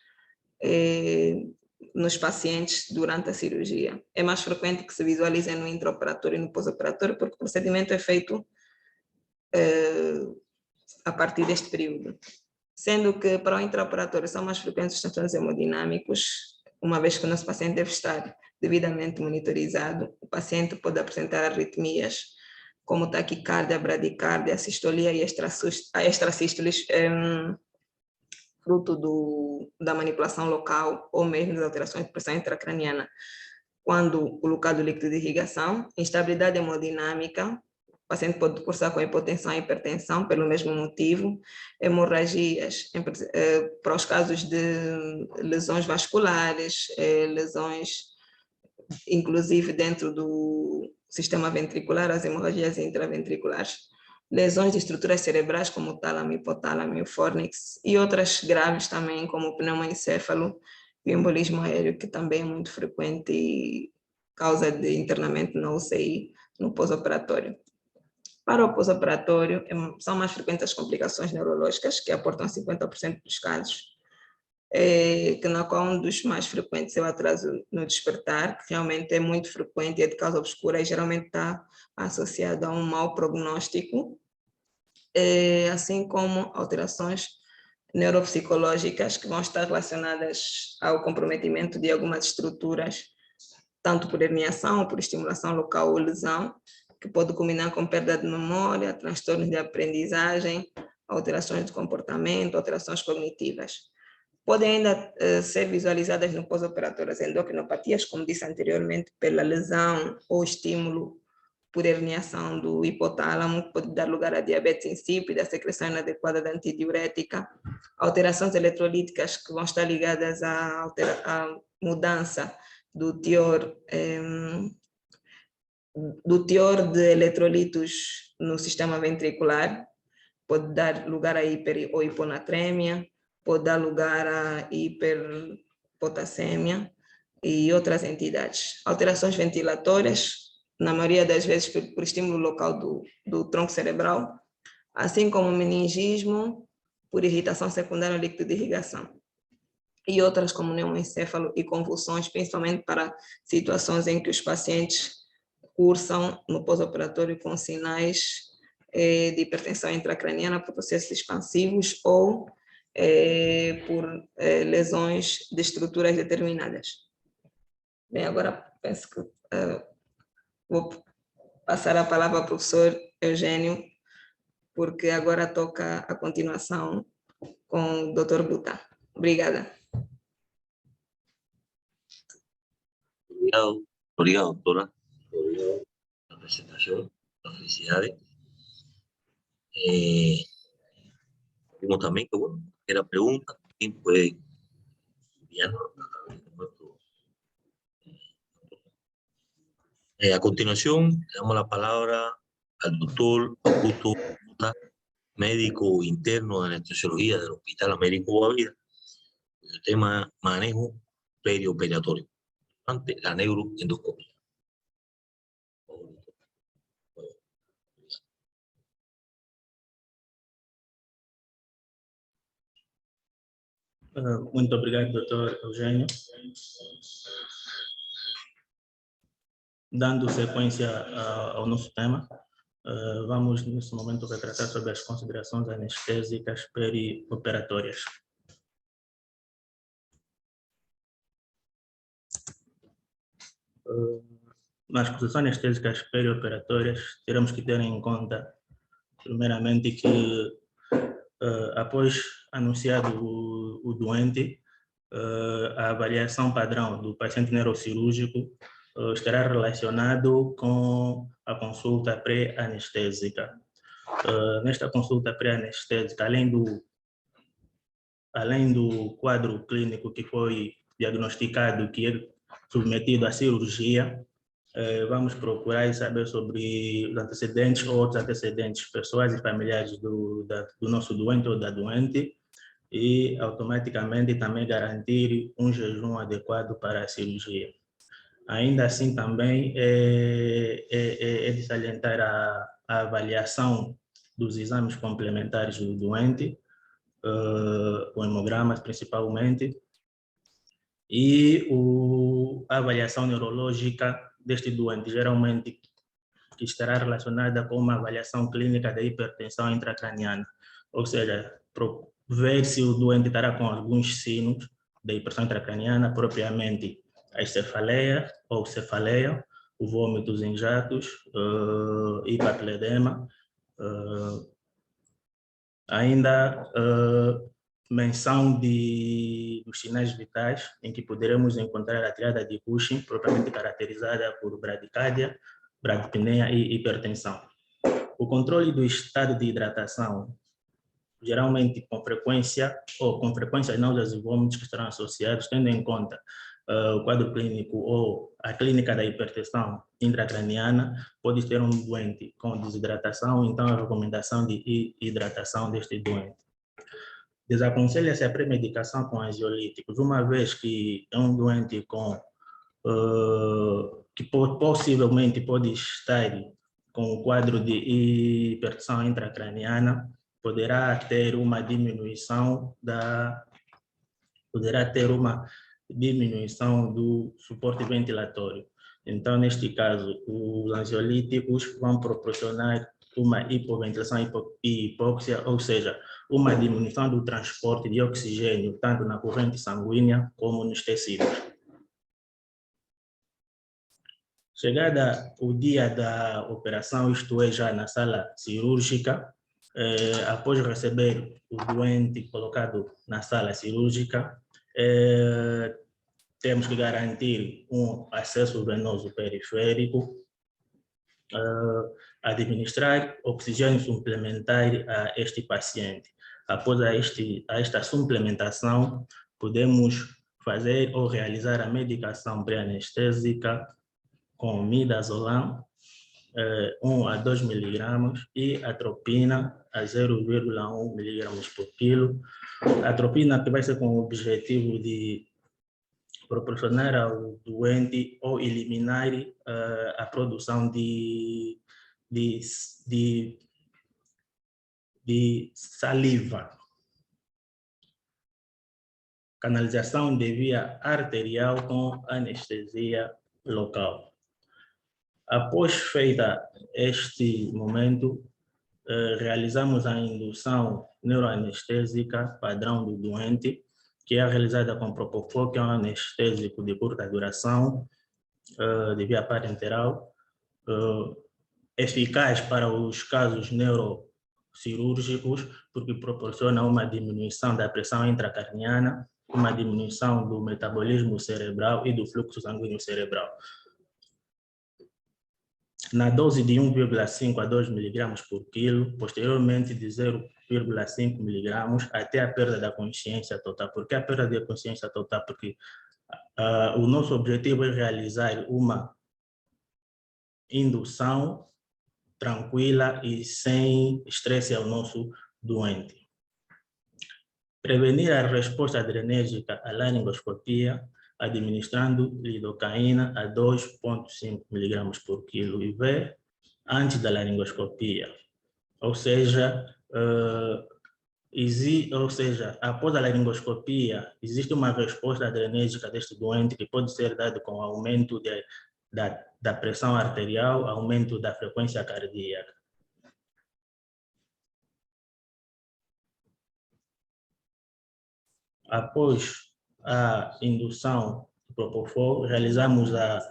nos pacientes durante a cirurgia? É mais frequente que se visualizem no intraoperatório e no pós-operatório, porque o procedimento é feito a partir deste período. Sendo que para o intraoperatório são mais frequentes os transtornos hemodinâmicos, uma vez que o nosso paciente deve estar devidamente monitorizado. O paciente pode apresentar arritmias como taquicardia, bradicardia, sistolia e extrasístoles, fruto da manipulação local ou mesmo das alterações de pressão intracraniana. Quando colocado o líquido de irrigação, instabilidade hemodinâmica, o paciente pode cursar com hipotensão e hipertensão pelo mesmo motivo, hemorragias, para os casos de lesões vasculares, lesões inclusive dentro do sistema ventricular, as hemorragias intraventriculares, lesões de estruturas cerebrais como o tálamo, hipotálamo e o fórnix, e outras graves também, como o pneumoencéfalo e o embolismo aéreo, que também é muito frequente e causa de internamento na UCI no pós-operatório. Para o pós-operatório, são mais frequentes as complicações neurológicas, que aportam 50% dos casos, que na qual um dos mais frequentes é o atraso no despertar, que realmente é muito frequente e é de causa obscura e geralmente está associado a um mau prognóstico, assim como alterações neuropsicológicas que vão estar relacionadas ao comprometimento de algumas estruturas, tanto por herniação, por estimulação local ou lesão, que pode culminar com perda de memória, transtornos de aprendizagem, alterações de comportamento, alterações cognitivas. Podem ainda ser visualizadas no pós-operatório as endocrinopatias, como disse anteriormente, pela lesão ou estímulo por herniação do hipotálamo, que pode dar lugar a diabetes insípida, secreção inadequada de antidiurética, alterações eletrolíticas que vão estar ligadas à mudança do teor de eletrolitos no sistema ventricular, pode dar lugar a hiper ou hiponatremia, pode dar lugar a hiperpotassemia e outras entidades. Alterações ventilatórias, na maioria das vezes por estímulo local do tronco cerebral, assim como meningismo por irritação secundária ao líquido de irrigação. E outras como neoencéfalo e convulsões, principalmente para situações em que os pacientes cursam no pós-operatório com sinais de hipertensão intracraniana por processos expansivos ou por lesões de estruturas determinadas. Bem, agora penso que vou passar a palavra ao professor Eugênio, porque agora toca a continuação com o Dr. Buta. Obrigada. Obrigado, doctora. Obrigado por la presentación. Felicidades. Vimos también que, bueno, era pregunta, también puede enviarnos a través de nuestro. A continuación, le damos la palabra al doctor Augusto Buta, médico interno de anestesiología del Hospital Américo Boavida, el tema manejo perioperatorio ante la neuroendoscopia. Muito obrigado, Dr. Eugênio. Dando sequência ao nosso tema, vamos nesse momento tratar sobre as considerações anestésicas perioperatórias. Nas posições anestésicas perioperatórias, teremos que ter em conta, primeiramente, que após anunciado o doente, a avaliação padrão do paciente neurocirúrgico estará relacionado com a consulta pré-anestésica. Nesta consulta pré-anestésica, além do quadro clínico que foi diagnosticado, que é submetido à cirurgia, vamos procurar saber sobre os antecedentes ou outros antecedentes pessoais e familiares do nosso doente ou da doente, e automaticamente também garantir um jejum adequado para a cirurgia. Ainda assim, também é de salientar a avaliação dos exames complementares do doente, o hemograma principalmente, e a avaliação neurológica deste doente, geralmente que estará relacionada com uma avaliação clínica da hipertensão intracraniana, ou seja, ver se o doente estará com alguns signos da hipertensão intracraniana, propriamente a cefaleia ou cefaleia, o vômitos em jatos, hiperledema, ainda menção dos sinais vitais, em que poderemos encontrar a triada de Cushing, propriamente caracterizada por bradicárdia, bradipneia e hipertensão. O controle do estado de hidratação, geralmente com frequência náuseas e vômitos que estarão associados, tendo em conta o quadro clínico ou a clínica da hipertensão intracraniana, pode ter um doente com desidratação, então a recomendação de hidratação deste doente. Desaconselha-se a pré-medicação com ansiolíticos, uma vez que é um doente que possivelmente pode estar com o quadro de hipertensão intracraniana, poderá ter uma diminuição poderá ter uma diminuição do suporte ventilatório. Então, neste caso, os ansiolíticos vão proporcionar uma hipoventilação e hipóxia, ou seja, uma diminuição do transporte de oxigênio, tanto na corrente sanguínea como nos tecidos. Chegada o dia da operação, isto é, já na sala cirúrgica, após receber o doente colocado na sala cirúrgica, temos que garantir um acesso venoso periférico, administrar oxigênio suplementar a este paciente. Após esta suplementação, podemos fazer ou realizar a medicação pré-anestésica com midazolam, 1 a 2 miligramas, e atropina a 0,1 miligramas por quilo. A atropina que vai ser com o objetivo de proporcionar ao doente ou eliminar a produção de saliva. Canalização de via arterial com anestesia local. Após feita este momento, realizamos a indução neuroanestésica padrão do doente, que é realizada com Propofol, que é um anestésico de curta duração, de via parenteral, eficaz para os casos neurocirúrgicos, porque proporciona uma diminuição da pressão intracarniana, uma diminuição do metabolismo cerebral e do fluxo sanguíneo cerebral. Na dose de 1,5 a 2 miligramas por quilo, posteriormente de 0,5 miligramas até a perda da consciência total. Por que a perda da consciência total? Porque o nosso objetivo é realizar uma indução tranquila e sem estresse ao nosso doente. Prevenir a resposta adrenérgica à laringoscopia, administrando lidocaína a 2,5 miligramas por quilo IV antes da laringoscopia. Ou seja, após a laringoscopia, existe uma resposta adrenérgica deste doente que pode ser dada com aumento da pressão arterial, aumento da frequência cardíaca. Após a indução do Propofol, realizamos a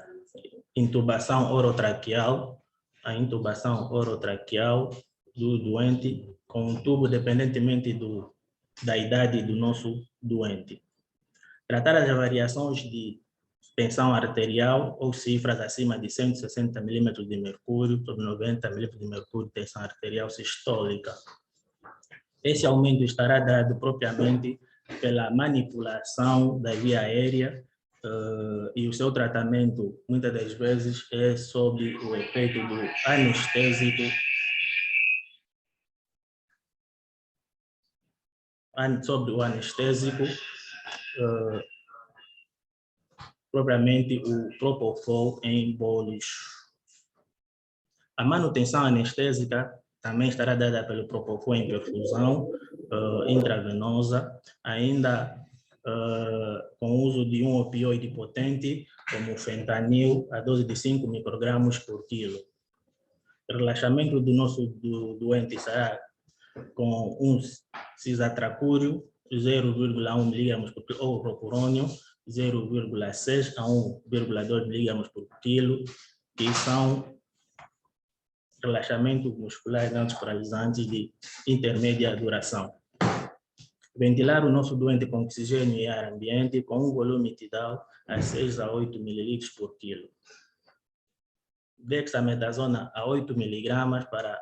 intubação orotraqueal, do doente com um tubo dependentemente da idade do nosso doente. Tratar as variações de tensão arterial ou cifras acima de 160 milímetros de mercúrio sobre 90 milímetros de mercúrio, tensão arterial sistólica. Esse aumento estará dado propriamente pela manipulação da via aérea e o seu tratamento, muitas das vezes, é sob o efeito do anestésico, propriamente o Propofol em bolos. A manutenção anestésica também estará dada pelo Propofol em perfusão intravenosa, ainda com o uso de um opioide potente, como o fentanil, a dose de 5 microgramas por quilo. O relaxamento do nosso doente será com um cisatracúrio, 0,1 miligramas por quilo, ou propurônio, 0,6 a 1,2 miligramas por quilo, que são relaxamentos musculares antiparalisantes de intermédia duração. Ventilar o nosso doente com oxigênio e ar ambiente com um volume tidal a 6 a 8 ml por quilo. Dexametasona a 8 miligramas para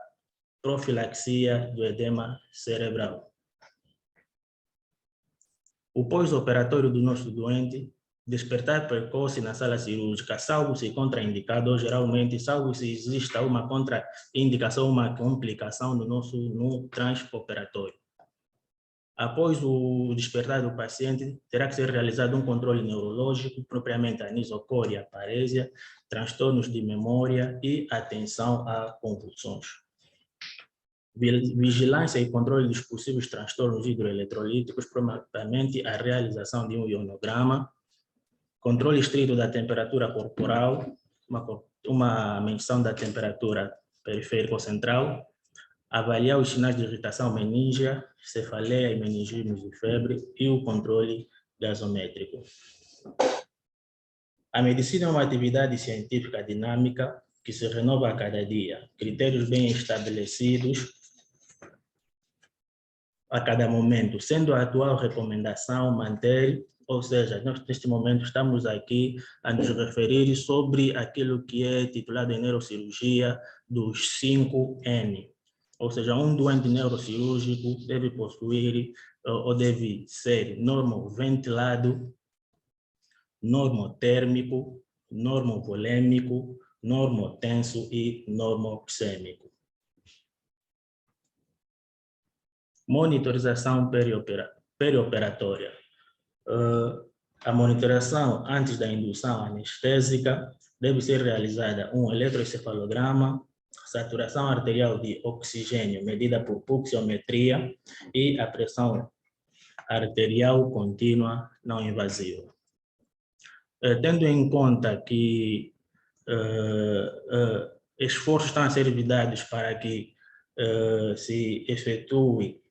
profilaxia do edema cerebral. O pós-operatório do nosso doente, despertar precoce na sala cirúrgica, salvo se contraindicado, ou geralmente, salvo se exista uma contraindicação, uma complicação no transoperatório. Após o despertar do paciente, terá que ser realizado um controle neurológico, propriamente anisocória, parésia, transtornos de memória e atenção a convulsões. vigilância e controle dos possíveis transtornos hidroeletrolíticos, provavelmente a realização de um ionograma, controle estrito da temperatura corporal, uma menção da temperatura periférica central, avaliar os sinais de irritação meníngea, cefaleia e meningismos de febre e o controle gasométrico. A medicina é uma atividade científica dinâmica que se renova a cada dia. Critérios bem estabelecidos a cada momento, sendo a atual recomendação manter, ou seja, nós neste momento estamos aqui a nos referir sobre aquilo que é titulado em neurocirurgia dos 5N. Ou seja, um doente neurocirúrgico deve possuir ou deve ser normoventilado, normotérmico, normovolêmico, normotenso e normoxêmico. Monitorização perioperatória. A monitorização antes da indução anestésica deve ser realizada um eletroencefalograma, saturação arterial de oxigênio medida por pulsiometria e a pressão arterial contínua não invasiva. Tendo em conta que esforços estão a ser dados para que se efetue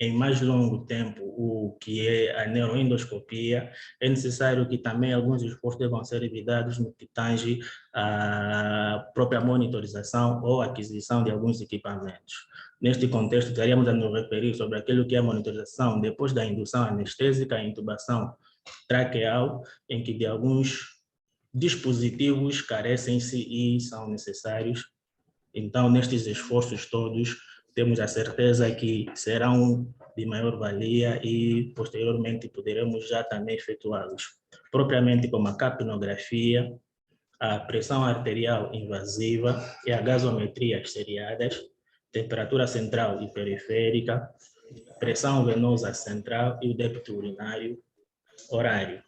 em mais longo tempo o que é a neuroendoscopia, é necessário que também alguns esforços devam ser dados no que tange à própria monitorização ou aquisição de alguns equipamentos. Neste contexto, estaríamos a nos referir sobre aquilo que é a monitorização depois da indução anestésica e intubação traqueal, em que de alguns dispositivos carecem-se e são necessários. Então, nestes esforços todos, temos a certeza que serão de maior valia e, posteriormente, poderemos já também efetuá-los. Propriamente como a capnografia, a pressão arterial invasiva e a gasometria seriadas, temperatura central e periférica, pressão venosa central e o débito urinário horário.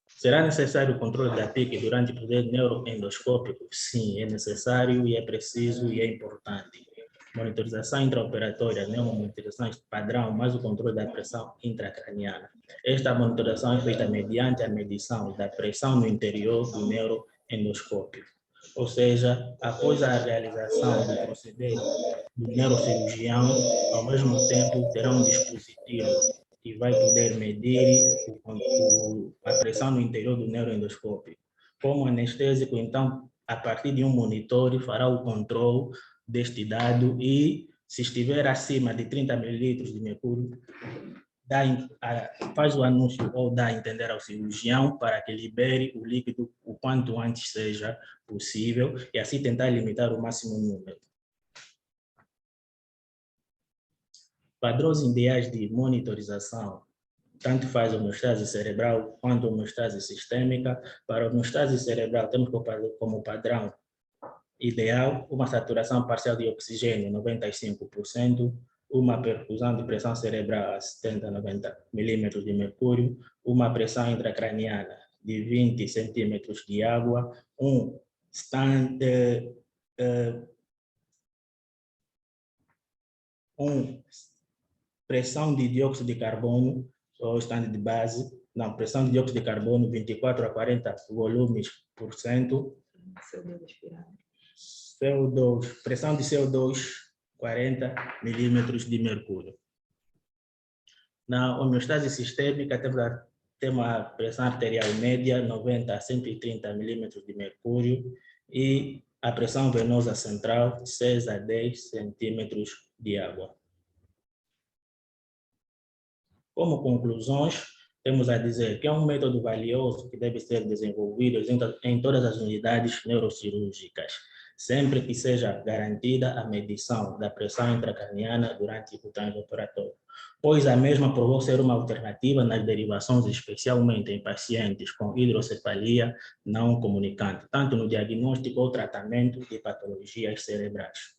Será necessário o controle da PIC durante o poder neuroendoscópico? Sim, é necessário e é preciso e é importante. Monitorização intraoperatória, neuromonitorização padrão, mais o controle da pressão intracraniana. Esta monitorização é feita mediante a medição da pressão no interior do neuroendoscópio. Ou seja, após a realização do procedimento do neurocirurgião, ao mesmo tempo terá um dispositivo que vai poder medir a pressão no interior do neuroendoscópio. Como anestésico, então, a partir de um monitor, fará o controle deste dado e, se estiver acima de 30 ml de mercúrio, faz o anúncio ou dá a entender ao cirurgião para que libere o líquido o quanto antes seja possível e assim tentar limitar o máximo número. Padrões ideais de monitorização, tanto faz a homeostase cerebral quanto a homeostase sistêmica. Para a homeostase cerebral, temos como padrão ideal uma saturação parcial de oxigênio 95%, uma perfusão de pressão cerebral a 70-90 milímetros de mercúrio, uma pressão intracraniana de 20 centímetros de água, pressão de dióxido de carbono, ou stand de base, não, pressão de dióxido de carbono 24 a 40 volumes por cento, CO2, pressão de CO2 40 milímetros de mercúrio. Na homeostase sistêmica, temos a pressão arterial média 90 a 130 milímetros de mercúrio e a pressão venosa central 6 a 10 centímetros de água. Como conclusões, temos a dizer que é um método valioso que deve ser desenvolvido em todas as unidades neurocirúrgicas, sempre que seja garantida a medição da pressão intracraniana durante o transoperatório, pois a mesma provou ser uma alternativa nas derivações, especialmente em pacientes com hidrocefalia não comunicante, tanto no diagnóstico ou tratamento de patologias cerebrais.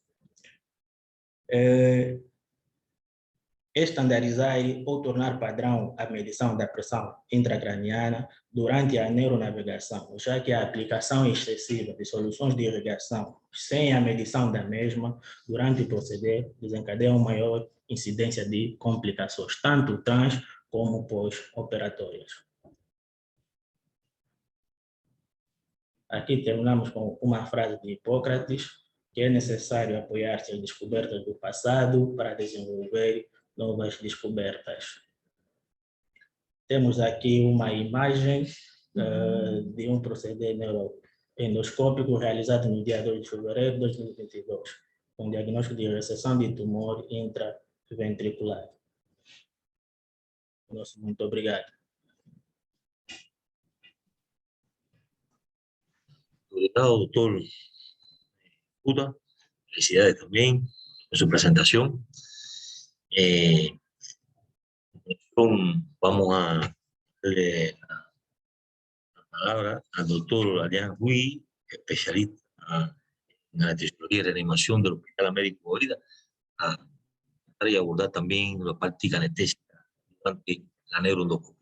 estandarizar ou tornar padrão a medição da pressão intracraniana durante a neuronavegação, já que a aplicação excessiva de soluções de irrigação sem a medição da mesma durante o proceder desencadeia uma maior incidência de complicações, tanto trans como pós-operatórias. Aqui terminamos com uma frase de Hipócrates, que é necessário apoiar-se às descobertas do passado para desenvolver novas descobertas. Temos aqui uma imagem de um proceder neuroendoscópico realizado no dia 2 de fevereiro de 2022, com diagnóstico de recessão de tumor intraventricular. Muito obrigado. Obrigado, doctor Buda. Felicidades también por su presentación. Vamos a darle la palabra al doctor Adrián Huy, especialista en anestesiología y reanimación del Hospital Américo Florida, a tratar y abordar también la práctica anestésica durante la neuroendoscopia.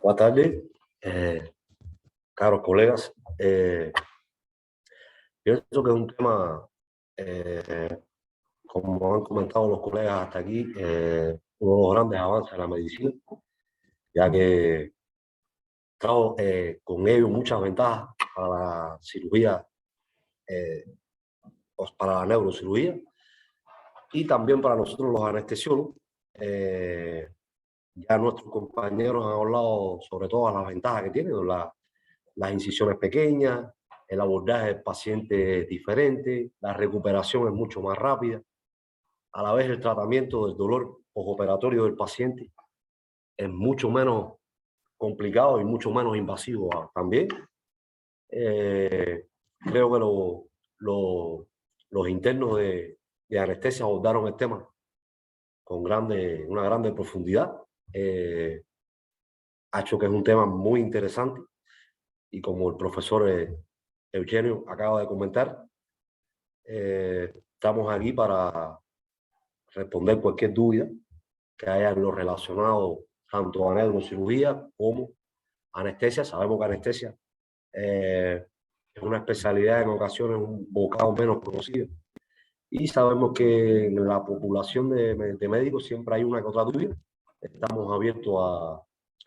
Buenas tardes, caros colegas. Pienso que es un tema, como han comentado los colegas hasta aquí, uno de los grandes avances de la medicina, ya que trajo con ello muchas ventajas para la cirugía, para la neurocirugía, y también para nosotros los anestesiólogos. Ya nuestros compañeros han hablado sobre todas las ventajas que tienen, las incisiones pequeñas, el abordaje del paciente es diferente, la recuperación es mucho más rápida, a la vez el tratamiento del dolor postoperatorio del paciente es mucho menos complicado y mucho menos invasivo también. Creo que los internos de anestesia abordaron el tema con una grande profundidad. Ha hecho que es un tema muy interesante y como el profesor Eugenio acaba de comentar, estamos aquí para responder cualquier duda que haya en lo relacionado tanto a neurocirugía como anestesia. Sabemos que anestesia es una especialidad en ocasiones un bocado menos conocido y sabemos que en la población de médicos siempre hay una que otra duda. Estamos abiertos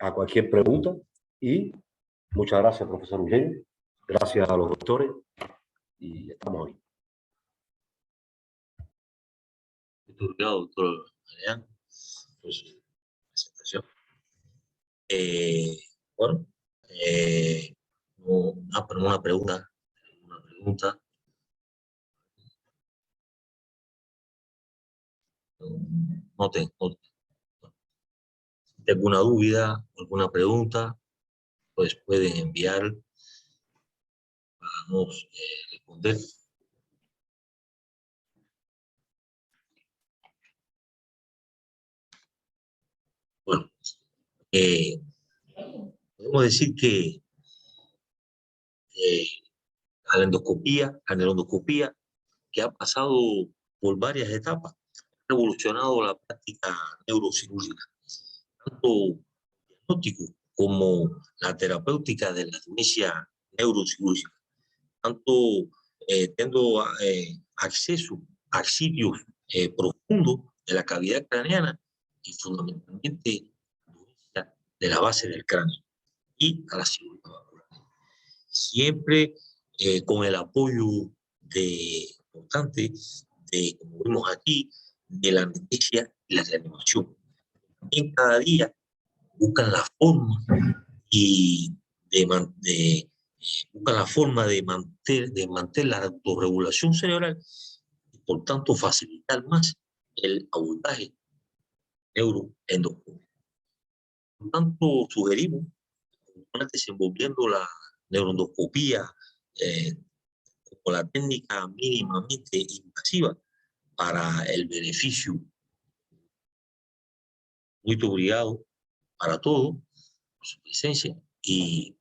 a cualquier pregunta y muchas gracias, profesor Eugenio. Gracias a los doctores y estamos ahí. Obrigado, doctor Adrián, por su presentación. Bueno, una pregunta. No tengo. Si alguna duda, alguna pregunta, pues pueden enviar para nos responder. Bueno, podemos decir que la neuroscopía, que ha pasado por varias etapas, ha revolucionado la práctica neurocirúrgica, tanto diagnóstico como la terapéutica de la demencia neurocirúrgica, tanto teniendo acceso a sitios profundos de la cavidad craneana y fundamentalmente de la base del cráneo y a la cirugía vascular. Siempre con el apoyo importante como vemos aquí, de la anestesia y la reanimación. También cada día buscan la forma de mantener la autorregulación cerebral y por tanto facilitar más el abordaje neuroendoscópico. Por tanto, sugerimos desenvolviendo la neuroendoscopía como la técnica mínimamente invasiva para el beneficio. Muy obrigado para todos por su presencia y